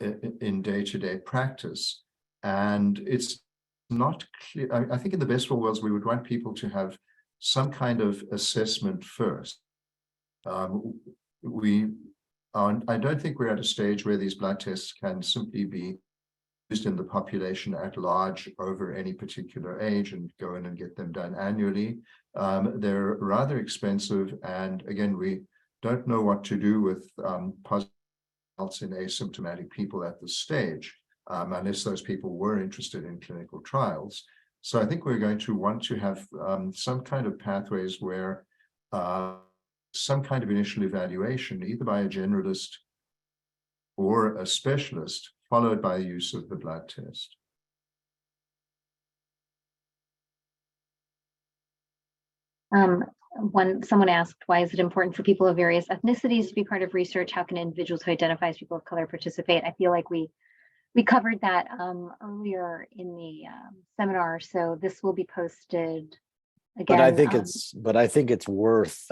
in day-to-day practice. And it's not clear. I think in the best of worlds, we would want people to have some kind of assessment first. I don't think we're at a stage where these blood tests can simply be used in the population at large over any particular age and go in and get them done annually. They're rather expensive. And again, we don't know what to do with positive results in asymptomatic people at this stage, unless those people were interested in clinical trials. So I think we're going to want to have some kind of pathways where some kind of initial evaluation, either by a generalist or a specialist, followed by use of the blood test. Someone asked, why is it important for people of various ethnicities to be part of research? How can individuals who identify as people of color participate? I feel like we covered that earlier in the seminar, so this will be posted again. But I think it's worth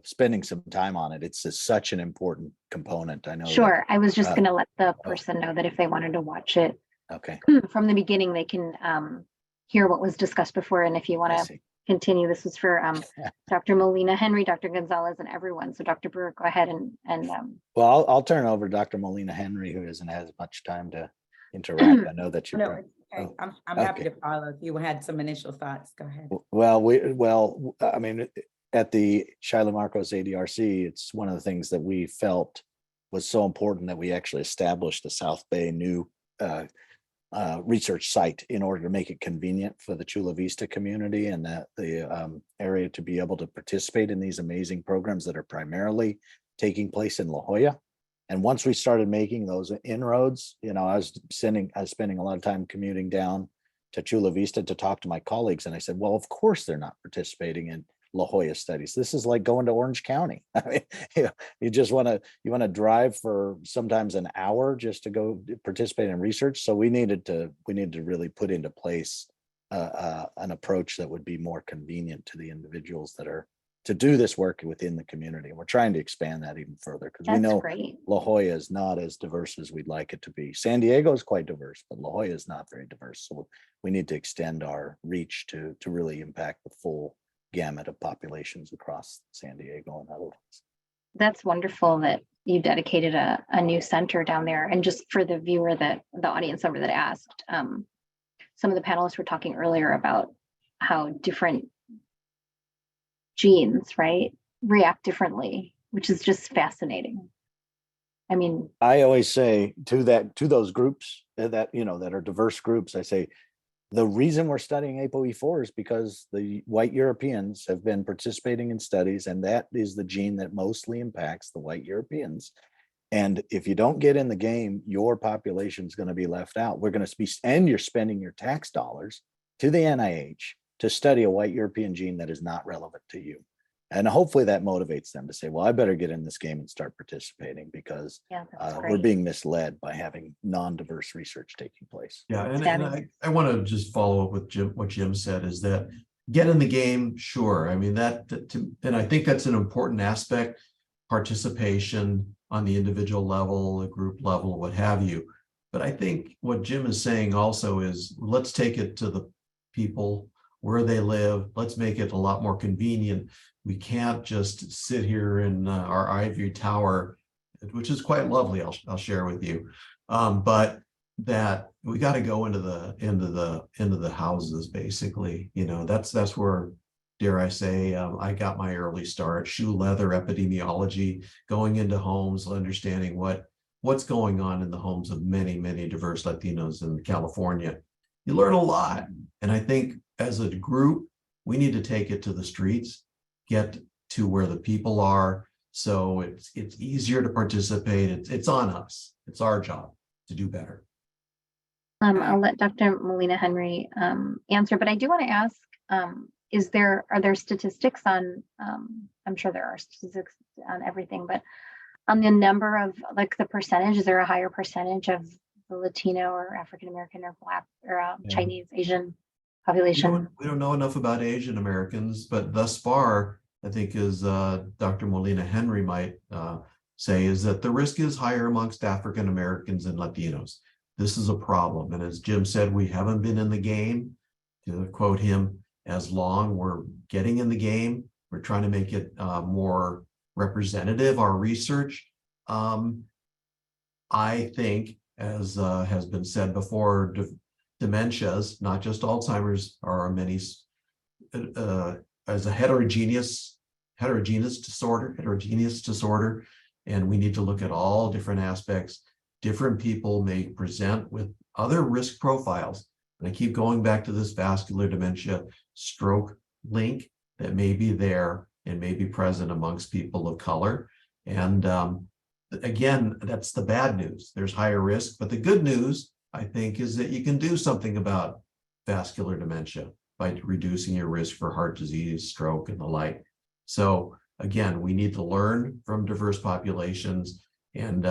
spending some time on it. It's such an important component. I know. Sure, I was just going to let the person know that if they wanted to watch it, okay, from the beginning, they can hear what was discussed before. And if you want to continue, this was for Dr. Molina Henry, Dr. Gonzalez, and everyone. So Dr. Brewer, go ahead and well, I'll turn it over to Dr. Molina Henry, who doesn't have as much time to interact. I know that you. No, okay. I'm happy to follow. If you had some initial thoughts, go ahead. Well, I mean, at the Shiloh Marcos ADRC, it's one of the things that we felt was so important that we actually established the South Bay new research site in order to make it convenient for the Chula Vista community and the area to be able to participate in these amazing programs that are primarily taking place in La Jolla. And once we started making those inroads, you know, I was spending a lot of time commuting down to Chula Vista to talk to my colleagues. And I said, well, of course they're not participating in La Jolla studies. This is like going to Orange County. I mean, you just want to drive for sometimes an hour just to go participate in research. So we needed to really put into place an approach that would be more convenient to the individuals that are to do this work within the community. And we're trying to expand that even further because we know La Jolla is not as diverse as we'd like it to be. San Diego is quite diverse, but La Jolla is not very diverse. So we need to extend our reach to really impact the full gamut of populations across San Diego and otherwise. That's wonderful that you dedicated a new center down there. And just for the viewer, the audience member that asked, some of the panelists were talking earlier about how different genes, right, react differently, which is just fascinating. I mean, I always say to those groups that, you know, that are diverse groups, I say, the reason we're studying ApoE4 is because the white Europeans have been participating in studies, and that is the gene that mostly impacts the white Europeans. And if you don't get in the game, your population is going to be left out. We're going to be, and you're spending your tax dollars to the NIH to study a white European gene that is not relevant to you. And hopefully that motivates them to say, well, I better get in this game and start participating because we're being misled by having non-diverse research taking place. Yeah, and I want to just follow up with what Jim said is that get in the game, sure. I mean, and I think that's an important aspect, participation on the individual level, the group level, what have you. But I think what Jim is saying also is let's take it to the people where they live. Let's make it a lot more convenient. We can't just sit here in our ivory tower, which is quite lovely. I'll share with you, but that we got to go into the houses. Basically, you know, that's where, dare I say, I got my early start. Shoe leather epidemiology, going into homes, understanding what's going on in the homes of many diverse Latinos in California. You learn a lot, and I think as a group, we need to take it to the streets, get to where the people are, so it's easier to participate. It's on us. It's our job to do better. I'll let Dr. Molina Henry answer, but I do want to ask, are there statistics on, I'm sure there are statistics on everything, but on the number of, like, the percentage, is there a higher percentage of the Latino or African-American or Black or Chinese, Asian population? We don't know enough about Asian Americans, but thus far, I think as Dr. Molina Henry might say, is that the risk is higher amongst African Americans and Latinos. This is a problem. And as Jim said, we haven't been in the game. to quote him, as long. We're getting in the game. We're trying to make it more representative, our research. I think, as has been said before, dementias, not just Alzheimer's, are many as a heterogeneous disorder, and we need to look at all different aspects. Different people may present with other risk profiles. And I keep going back to this vascular dementia stroke link that may be there and may be present amongst people of color. And again, that's the bad news. There's higher risk, but the good news, I think, is that you can do something about vascular dementia by reducing your risk for heart disease, stroke, and the like. So again, we need to learn from diverse populations. And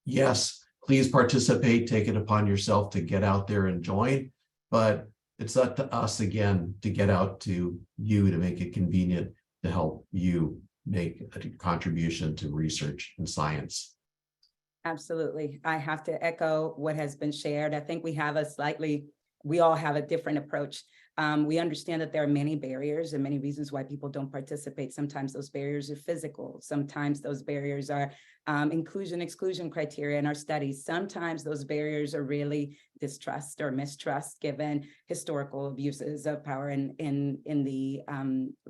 yes, please participate, take it upon yourself to get out there and join. But it's up to us, again, to get out to you to make it convenient to help you make a contribution to research and science. Absolutely. I have to echo what has been shared. I think we all have a different approach. We understand that there are many barriers and many reasons why people don't participate. Sometimes those barriers are physical. Sometimes those barriers are inclusion-exclusion criteria in our studies. Sometimes those barriers are really distrust or mistrust, given historical abuses of power in the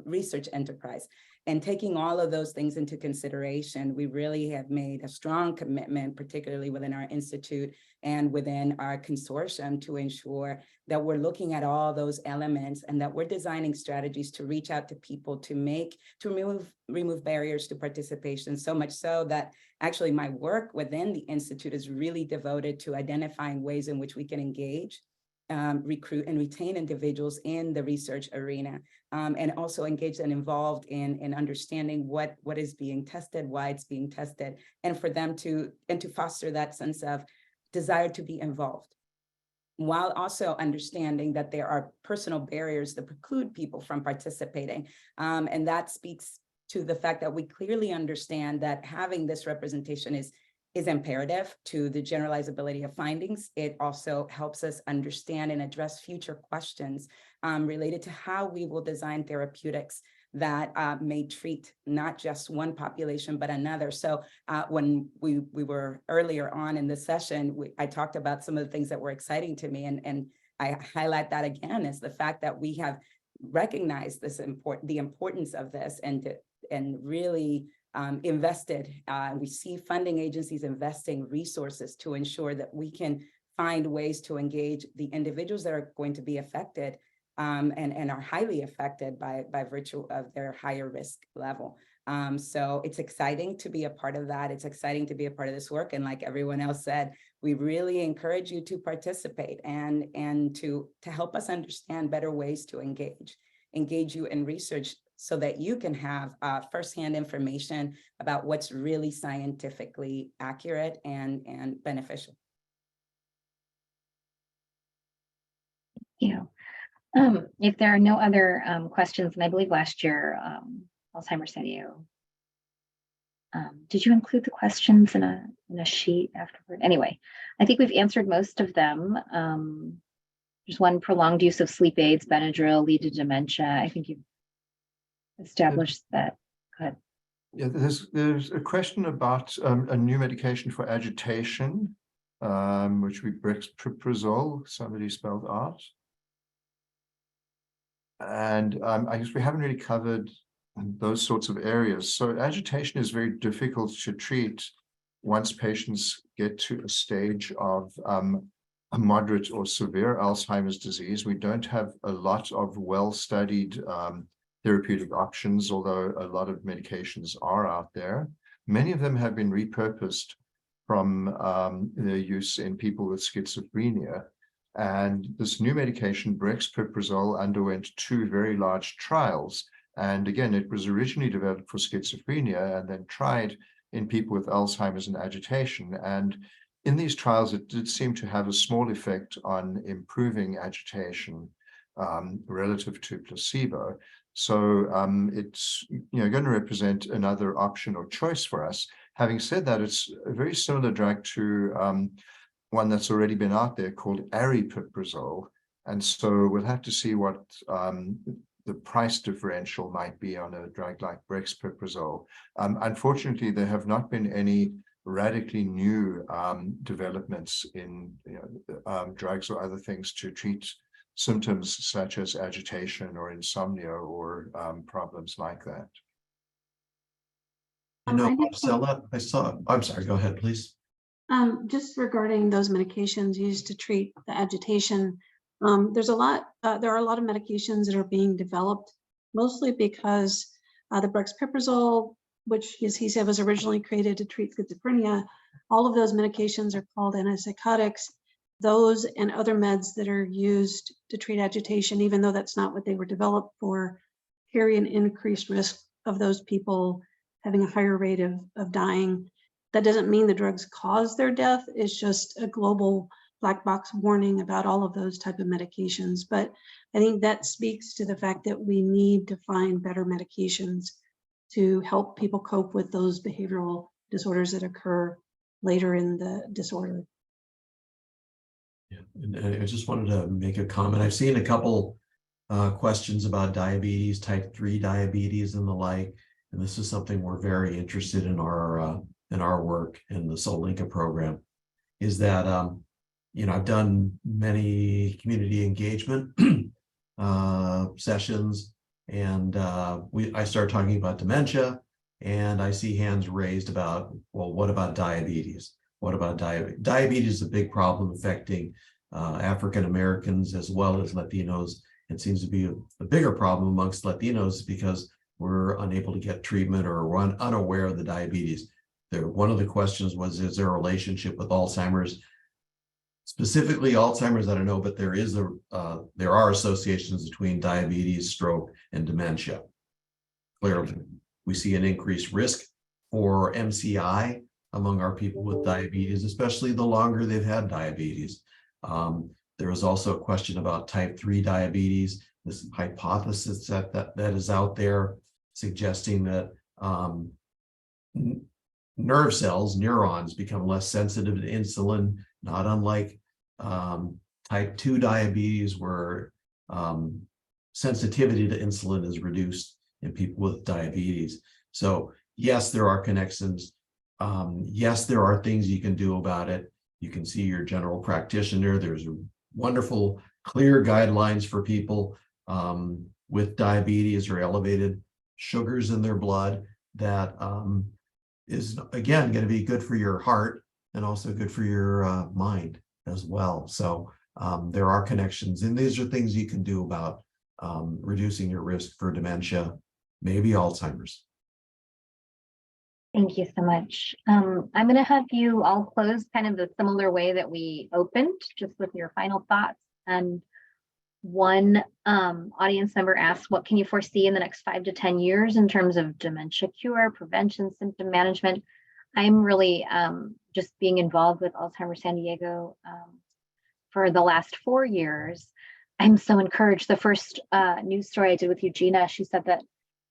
research enterprise. And taking all of those things into consideration, we really have made a strong commitment, particularly within our institute and within our consortium, to ensure that we're looking at all those elements and that we're designing strategies to reach out to people to remove barriers to participation, so much so that actually my work within the institute is really devoted to identifying ways in which we can engage, recruit and retain individuals in the research arena, and also engaged and involved in understanding what is being tested, why it's being tested, and for them to foster that sense of desire to be involved, while also understanding that there are personal barriers that preclude people from participating. And that speaks to the fact that we clearly understand that having this representation is imperative to the generalizability of findings. It also helps us understand and address future questions related to how we will design therapeutics that may treat not just one population, but another. So when we were earlier on in the session, I talked about some of the things that were exciting to me, and I highlight that again, is the fact that we have recognized the importance of this and really invested. We see funding agencies investing resources to ensure that we can find ways to engage the individuals that are going to be affected and are highly affected by virtue of their higher risk level. So it's exciting to be a part of that. It's exciting to be a part of this work. And like everyone else said, we really encourage you to participate and to help us understand better ways to engage you in research, so that you can have firsthand information about what's really scientifically accurate and beneficial. Thank you. If there are no other questions, and I believe last year, Alzheimer's San Diego, did you include the questions in a sheet afterward? Anyway, I think we've answered most of them. There's one: prolonged use of sleep aids, Benadryl, lead to dementia. I think you've established that. Go ahead. Yeah, there's a question about a new medication for agitation, which we brexpiprazole, somebody spelled out. And I guess we haven't really covered those sorts of areas. So agitation is very difficult to treat once patients get to a stage of a moderate or severe Alzheimer's disease. We don't have a lot of well-studied therapeutic options, although a lot of medications are out there. Many of them have been repurposed from their use in people with schizophrenia. And this new medication, brexpiprazole, underwent 2 very large trials. And again, it was originally developed for schizophrenia and then tried in people with Alzheimer's and agitation. And in these trials, it did seem to have a small effect on improving agitation relative to placebo. So it's going to represent another option or choice for us. Having said that, it's a very similar drug to one that's already been out there called aripiprazole. And so we'll have to see what the price differential might be on a drug like brexpiprazole. Unfortunately, there have not been any radically new developments in drugs or other things to treat symptoms such as agitation or insomnia or problems like that. Marcella, I'm sorry, go ahead, please. Just regarding those medications used to treat the agitation, there are a lot of medications that are being developed, mostly because the brexpiprazole, which as he said was originally created to treat schizophrenia, all of those medications are called antipsychotics. Those and other meds that are used to treat agitation, even though that's not what they were developed for, carry an increased risk of those people having a higher rate of dying. That doesn't mean the drugs cause their death. It's just a global black box warning about all of those type of medications. But I think that speaks to the fact that we need to find better medications to help people cope with those behavioral disorders that occur later in the disorder. Yeah, and I just wanted to make a comment. I've seen a couple questions about diabetes, type 3 diabetes and the like, and this is something we're very interested in our work in the Solinka program, is that I've done many community engagement sessions, and I start talking about dementia, and I see hands raised about, well, what about diabetes? What about diabetes? Diabetes is a big problem affecting African Americans as well as Latinos. It seems to be a bigger problem amongst Latinos because we're unable to get treatment or we're unaware of the diabetes. One of the questions was, is there a relationship with Alzheimer's? Specifically Alzheimer's, I don't know, but there are associations between diabetes, stroke, and dementia. Clearly, we see an increased risk for MCI among our people with diabetes, especially the longer they've had diabetes. There is also a question about type 3 diabetes, this hypothesis that is out there suggesting that nerve cells, neurons, become less sensitive to insulin, not unlike type 2 diabetes, where sensitivity to insulin is reduced in people with diabetes. So yes, there are connections. Yes, there are things you can do about it. You can see your general practitioner. There's wonderful, clear guidelines for people with diabetes or elevated sugars in their blood that is, again, going to be good for your heart and also good for your mind as well. So there are connections, and these are things you can do about reducing your risk for dementia, maybe Alzheimer's. Thank you so much. I'm going to have you all close kind of the similar way that we opened, just with your final thoughts. And one audience member asked, what can you foresee in the next 5 to 10 years in terms of dementia cure, prevention, symptom management? I'm really just being involved with Alzheimer's San Diego for the last 4 years. I'm so encouraged. The first news story I did with Eugenia, she said that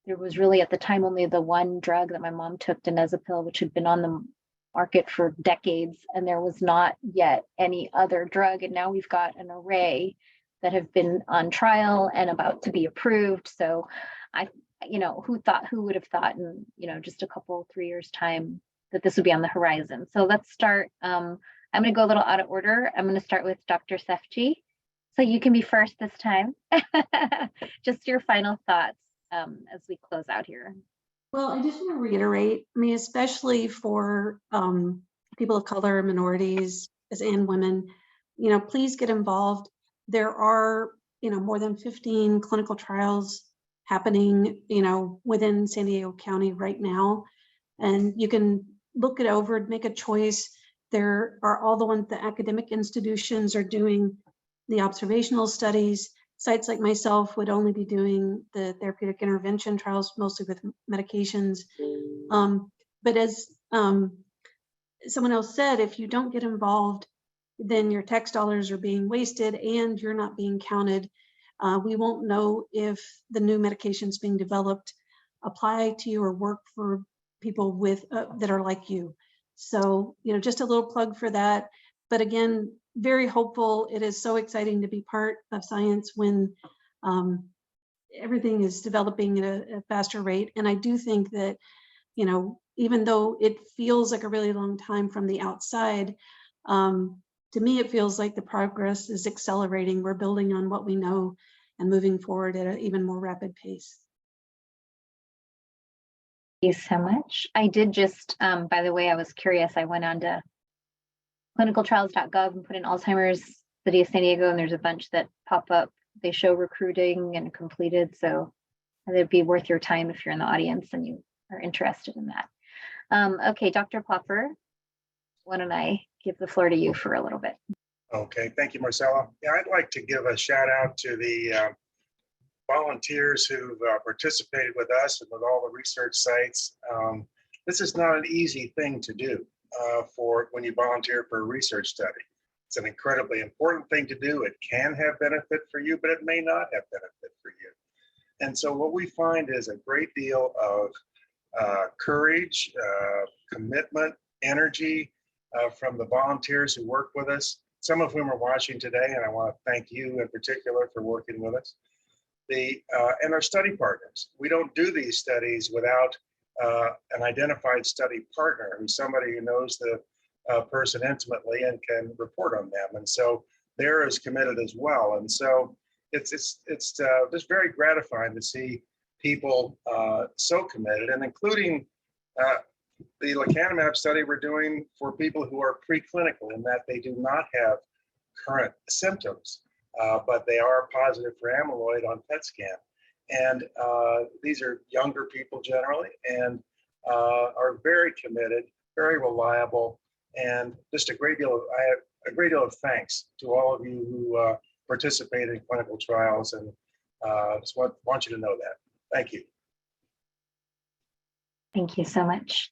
there was really at the time only the one drug that my mom took, donezepil, which had been on the market for decades, and there was not yet any other drug. And now we've got an array that have been on trial and about to be approved. So who would have thought in, just a couple, 3 years time that this would be on the horizon. So let's start. I'm going to go a little out of order. I'm going to start with Dr. Sefji. So you can be first this time. Just your final thoughts as we close out here. Well, I just want to reiterate, especially for people of color, minorities, and women, please get involved. There are, more than 15 clinical trials happening, within San Diego County right now. And you can look it over, make a choice. There are all the ones the academic institutions are doing the observational studies. Sites like myself would only be doing the therapeutic intervention trials, mostly with medications. But as someone else said, if you don't get involved, then your tax dollars are being wasted and you're not being counted. We won't know if the new medications being developed apply to you or work for people with that are like you. So, just a little plug for that. But again, very hopeful. It is so exciting to be part of science when everything is developing at a faster rate. And I do think that, you know, even though it feels like a really long time from the outside, to me, it feels like the progress is accelerating. We're building on what we know and moving forward at an even more rapid pace. Thank you so much. I did just, by the way, I was curious. I went on to clinicaltrials.gov and put in Alzheimer's City of San Diego, and there's a bunch that pop up. They show recruiting and completed. So it'd be worth your time if you're in the audience and you are interested in that. Okay, Dr. Plopper, why don't I give the floor to you for a little bit? Okay, thank you, Marcella. Yeah, I'd like to give a shout out to the volunteers who've participated with us and with all the research sites. This is not an easy thing to do for when you volunteer for a research study. It's an incredibly important thing to do. It can have benefit for you, but it may not have benefit for you. And so what we find is a great deal of courage, commitment, energy from the volunteers who work with us, some of whom are watching today, and I want to thank you in particular for working with us. And our study partners. We don't do these studies without an identified study partner, who's somebody who knows the person intimately and can report on them. And so they're as committed as well. And so it's just very gratifying to see people so committed, and including the lecanemab study we're doing for people who are preclinical, in that they do not have current symptoms, but they are positive for amyloid on PET scan. And these are younger people generally, and are very committed, very reliable, and just I have a great deal of thanks to all of you who participate in clinical trials, and just want you to know that. Thank you. Thank you so much.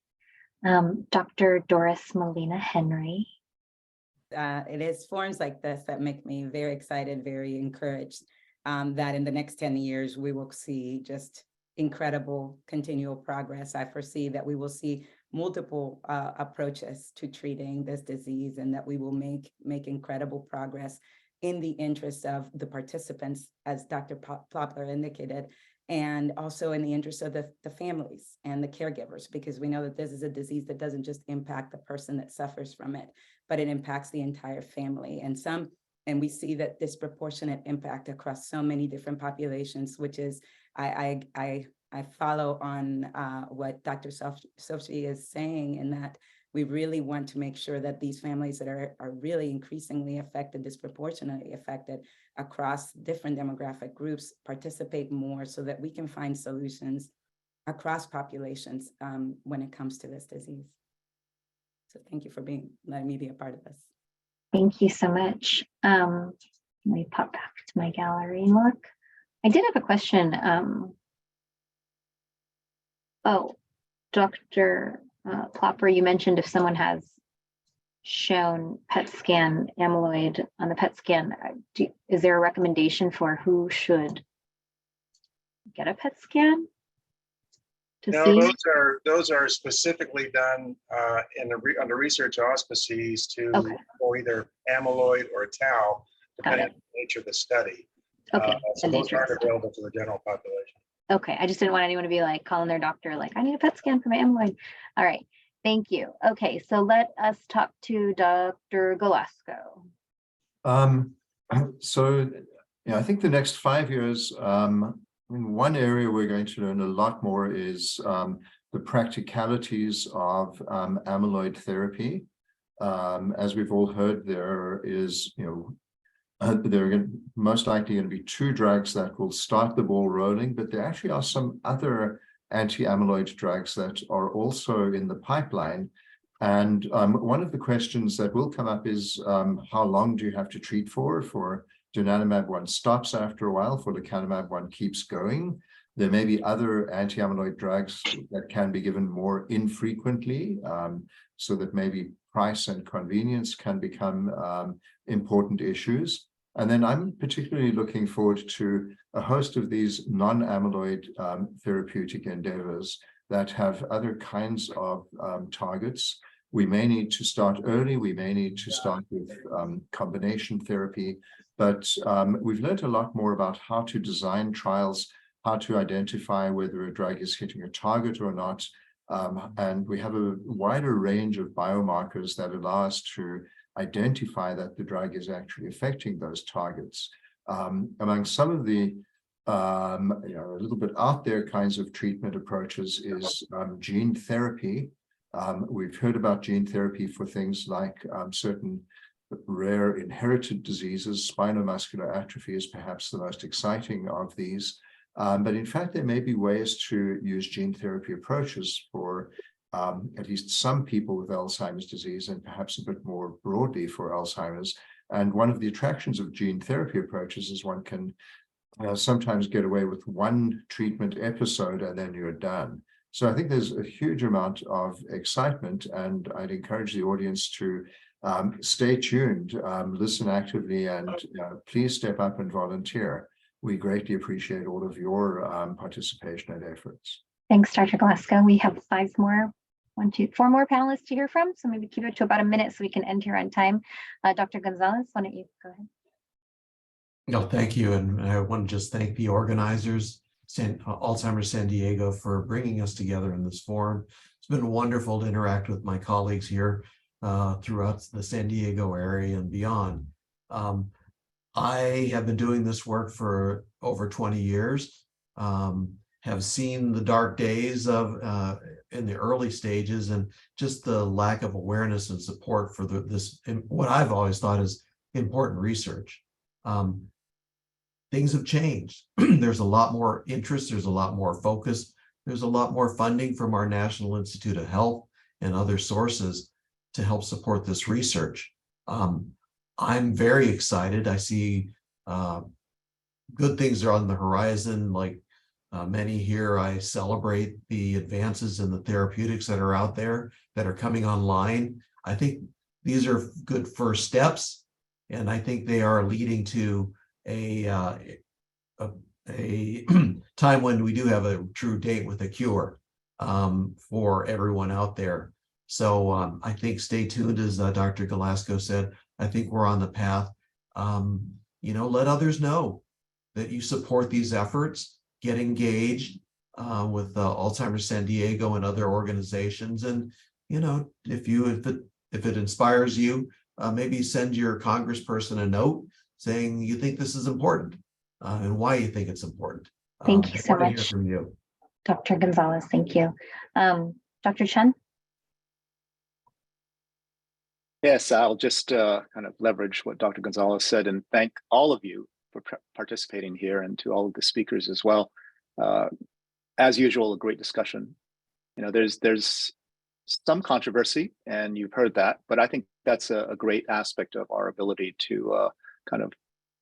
Dr. Doris Molina Henry. It is forums like this that make me very excited, very encouraged, that in the next 10 years, we will see just incredible continual progress. I foresee that we will see multiple approaches to treating this disease, and that we will make incredible progress in the interest of the participants, as Dr. Plopper indicated, and also in the interest of the families and the caregivers, because we know that this is a disease that doesn't just impact the person that suffers from it, but it impacts the entire family. And we see that disproportionate impact across so many different populations, which is, I follow on what Dr. Sophie is saying, in that we really want to make sure that these families that are really increasingly affected, disproportionately affected across different demographic groups, participate more, so that we can find solutions across populations when it comes to this disease. So thank you for letting me be a part of this. Thank you so much. Let me pop back to my gallery and look. I did have a question. Dr. Plopper, you mentioned if someone has shown PET scan amyloid on the PET scan, is there a recommendation for who should get a PET scan to No, see? those are specifically done under research auspices for either amyloid or tau, depending on the nature of the study. Okay, so those aren't available to the general population. Okay, I just didn't want anyone to be like calling their doctor like, I need a PET scan for my amyloid. All right, thank you. Okay, so let us talk to Dr. Galasco. So I think the next 5 years, in one area we're going to learn a lot more is the practicalities of amyloid therapy. As we've all heard, there is, there are most likely going to be 2 drugs that will start the ball rolling, but there actually are some other anti-amyloid drugs that are also in the pipeline. And one of the questions that will come up is how long do you have to treat for donanemab, one stops after a while, for lecanemab, one keeps going. There may be other anti-amyloid drugs that can be given more infrequently, so that maybe price and convenience can become important issues. And then I'm particularly looking forward to a host of these non-amyloid therapeutic endeavors that have other kinds of targets. We may need to start early. We may need to start with combination therapy, but we've learned a lot more about how to design trials, how to identify whether a drug is hitting a target or not. And we have a wider range of biomarkers that allow us to identify that the drug is actually affecting those targets. Among some of the a little bit out there kinds of treatment approaches is gene therapy. We've heard about gene therapy for things like certain rare inherited diseases. Spinal muscular atrophy is perhaps the most exciting of these. But in fact, there may be ways to use gene therapy approaches for at least some people with Alzheimer's disease, and perhaps a bit more broadly for Alzheimer's. And one of the attractions of gene therapy approaches is one can sometimes get away with one treatment episode and then you're done. So I think there's a huge amount of excitement, and I'd encourage the audience to stay tuned, listen actively, and please step up and volunteer. We greatly appreciate all of your participation and efforts. Thanks, Dr. Glasgow. We have four more panelists to hear from, so maybe keep it to about a minute so we can end here on time. Dr. Gonzalez, why don't you go ahead? No, thank you. And I want to just thank the organizers, Alzheimer's San Diego, for bringing us together in this forum. It's been wonderful to interact with my colleagues here throughout the San Diego area and beyond. I have been doing this work for over 20 years, have seen the dark days of in the early stages, and just the lack of awareness and support for this, what I've always thought is important research. Things have changed. There's a lot more interest, there's a lot more focus, there's a lot more funding from our National Institute of Health and other sources to help support this research. I'm very excited. I see good things are on the horizon. Like many here, I celebrate the advances in the therapeutics that are out there that are coming online. I think these are good first steps, and I think they are leading to a time when we do have a true date with a cure for everyone out there. So I think stay tuned, as Dr. Glasgow said. I think we're on the path. Let others know that you support these efforts, get engaged with Alzheimer's San Diego and other organizations. And, if it inspires you, maybe send your congressperson a note saying you think this is important and why you think it's important. Thank you so much. Hear from you. Dr. Gonzalez, thank you. Dr. Chen? Yes, I'll just kind of leverage what Dr. Gonzalez said and thank all of you for participating here, and to all of the speakers as well. As usual, a great discussion. There's some controversy, and you've heard that, but I think that's a great aspect of our ability to kind of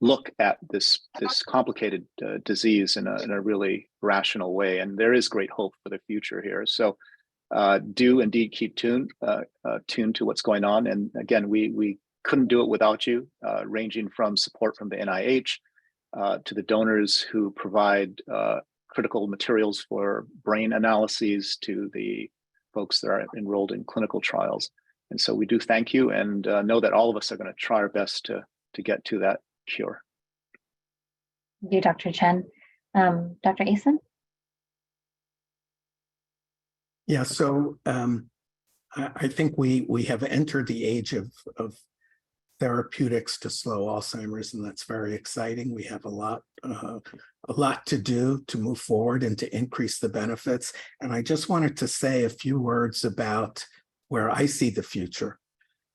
look at this complicated disease in a really rational way. And there is great hope for the future here. So do indeed keep tuned to what's going on. And again, we couldn't do it without you, ranging from support from the NIH to the donors who provide critical materials for brain analyses, to the folks that are enrolled in clinical trials. And so we do thank you, and know that all of us are going to try our best to get to that cure. Thank you, Dr. Chen. Dr. Asen? Yeah, so I think we have entered the age of therapeutics to slow Alzheimer's, and that's very exciting. We have a lot to do to move forward and to increase the benefits. And I just wanted to say a few words about where I see the future.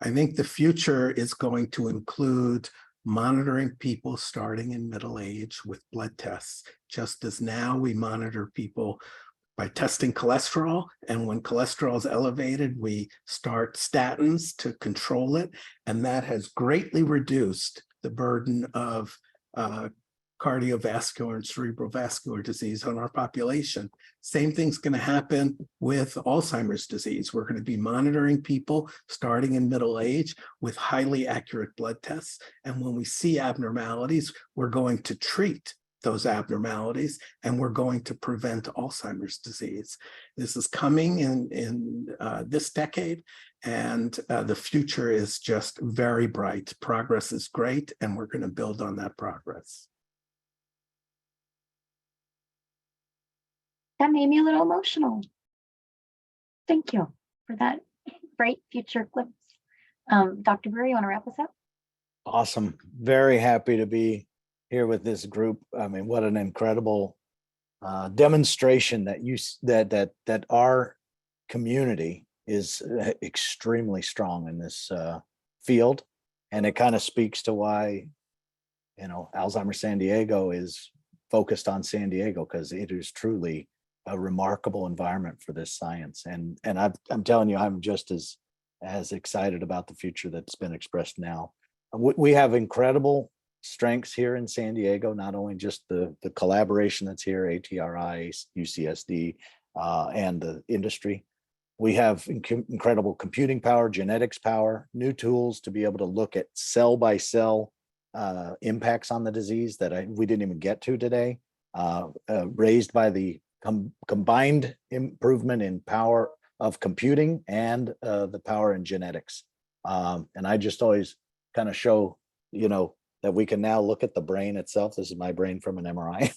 I think the future is going to include monitoring people starting in middle age with blood tests, just as now we monitor people by testing cholesterol. And when cholesterol is elevated, we start statins to control it. And that has greatly reduced the burden of cardiovascular and cerebrovascular disease on our population. Same thing's going to happen with Alzheimer's disease. We're going to be monitoring people starting in middle age with highly accurate blood tests. And when we see abnormalities, we're going to treat those abnormalities, and we're going to prevent Alzheimer's disease. This is coming in this decade, and the future is just very bright. Progress is great, and we're going to build on that progress. That made me a little emotional. Thank you for that bright future glimpse. Dr. Brewer, you want to wrap us up? Awesome. Very happy to be here with this group. I mean, what an incredible demonstration that our community is extremely strong in this field. And it kind of speaks to why, you know, Alzheimer's San Diego is focused on San Diego, because it is truly a remarkable environment for this science. And I'm telling you, I'm just as excited about the future that's been expressed now. We have incredible strengths here in San Diego, not only just the collaboration that's here, ATRI, UCSD, and the industry. We have incredible computing power, genetics power, new tools to be able to look at cell by cell impacts on the disease that we didn't even get to today, raised by the combined improvement in power of computing and the power in genetics. And I just always kind of show, you know, that we can now look at the brain itself. This is my brain from an MRI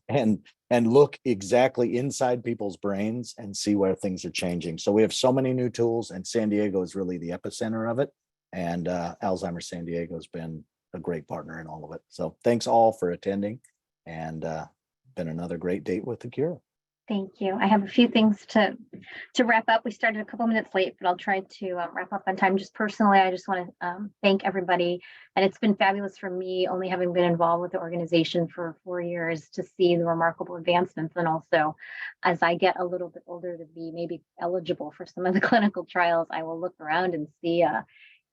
and look exactly inside people's brains and see where things are changing. So we have so many new tools, and San Diego is really the epicenter of it. And Alzheimer's San Diego has been a great partner in all of it. So thanks all for attending, and been another great date with the cure. Thank you. I have a few things to wrap up. We started a couple minutes late, but I'll try to wrap up on time. Just personally, I just want to thank everybody. And it's been fabulous for me, only having been involved with the organization for 4 years, to see the remarkable advancements. And also, as I get a little bit older, to be maybe eligible for some of the clinical trials, I will look around and see,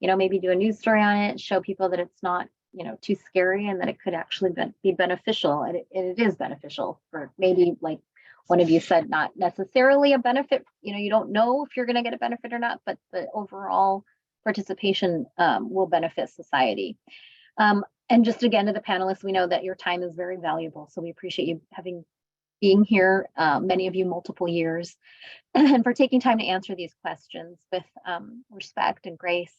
you know, maybe do a news story on it, show people that it's not, you know, too scary, and that it could actually be beneficial. And it is beneficial for, maybe like one of you said, not necessarily a benefit. You know, you don't know if you're going to get a benefit or not, but the overall participation will benefit society. And just again, to the panelists, we know that your time is very valuable. So we appreciate you being here, many of you multiple years, and for taking time to answer these questions with respect and grace.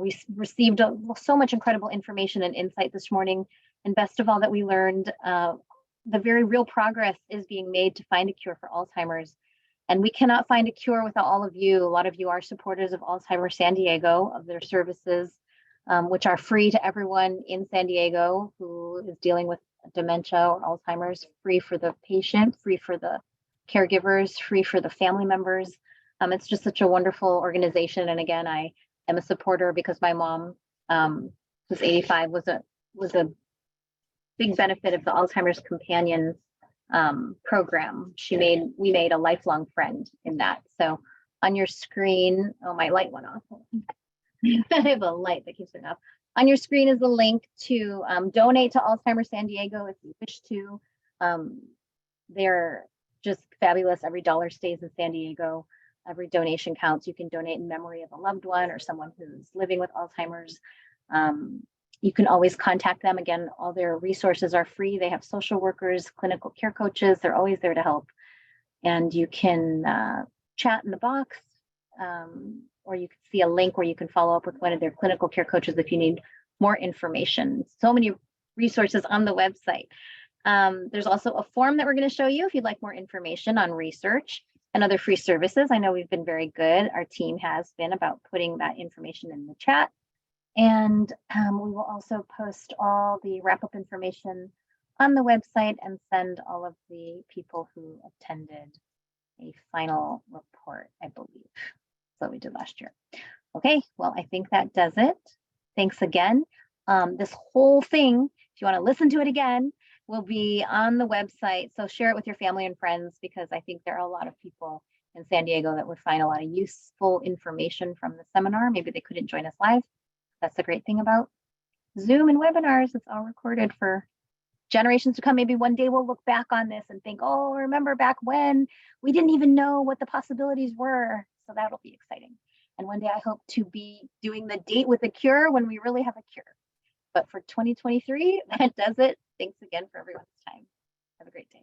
We received so much incredible information and insight this morning. And best of all, that we learned the very real progress is being made to find a cure for Alzheimer's. And we cannot find a cure without all of you. A lot of you are supporters of Alzheimer's San Diego, of their services, which are free to everyone in San Diego who is dealing with dementia or Alzheimer's, free for the patient, free for the caregivers, free for the family members. It's just such a wonderful organization. And again, I am a supporter because my mom, who's 85, was a big benefit of the Alzheimer's Companion program. We made a lifelong friend in that. So on your screen, oh, my light went off. I have a light that keeps it off. On your screen is a link to donate to Alzheimer's San Diego if you wish to. They're just fabulous. Every dollar stays in San Diego. Every donation counts. You can donate in memory of a loved one or someone who's living with Alzheimer's. You can always contact them. Again, all their resources are free. They have social workers, clinical care coaches. They're always there to help. And you can chat in the box, or you can see a link where you can follow up with one of their clinical care coaches if you need more information. So many resources on the website. There's also a form that we're going to show you if you'd like more information on research and other free services. I know we've been very good. Our team has been about putting that information in the chat. And we will also post all the wrap-up information on the website and send all of the people who attended a final report, I believe. That's what we did last year. Okay, well, I think that does it. Thanks again. This whole thing, if you want to listen to it again, will be on the website. So share it with your family and friends, because I think there are a lot of people in San Diego that would find a lot of useful information from the seminar. Maybe they couldn't join us live. That's the great thing about Zoom and webinars. It's all recorded for generations to come. Maybe one day we'll look back on this and think, oh, remember back when we didn't even know what the possibilities were. So that'll be exciting. And one day I hope to be doing the date with a cure when we really have a cure. But for 2023, that does it. Thanks again for everyone's time. Have a great day.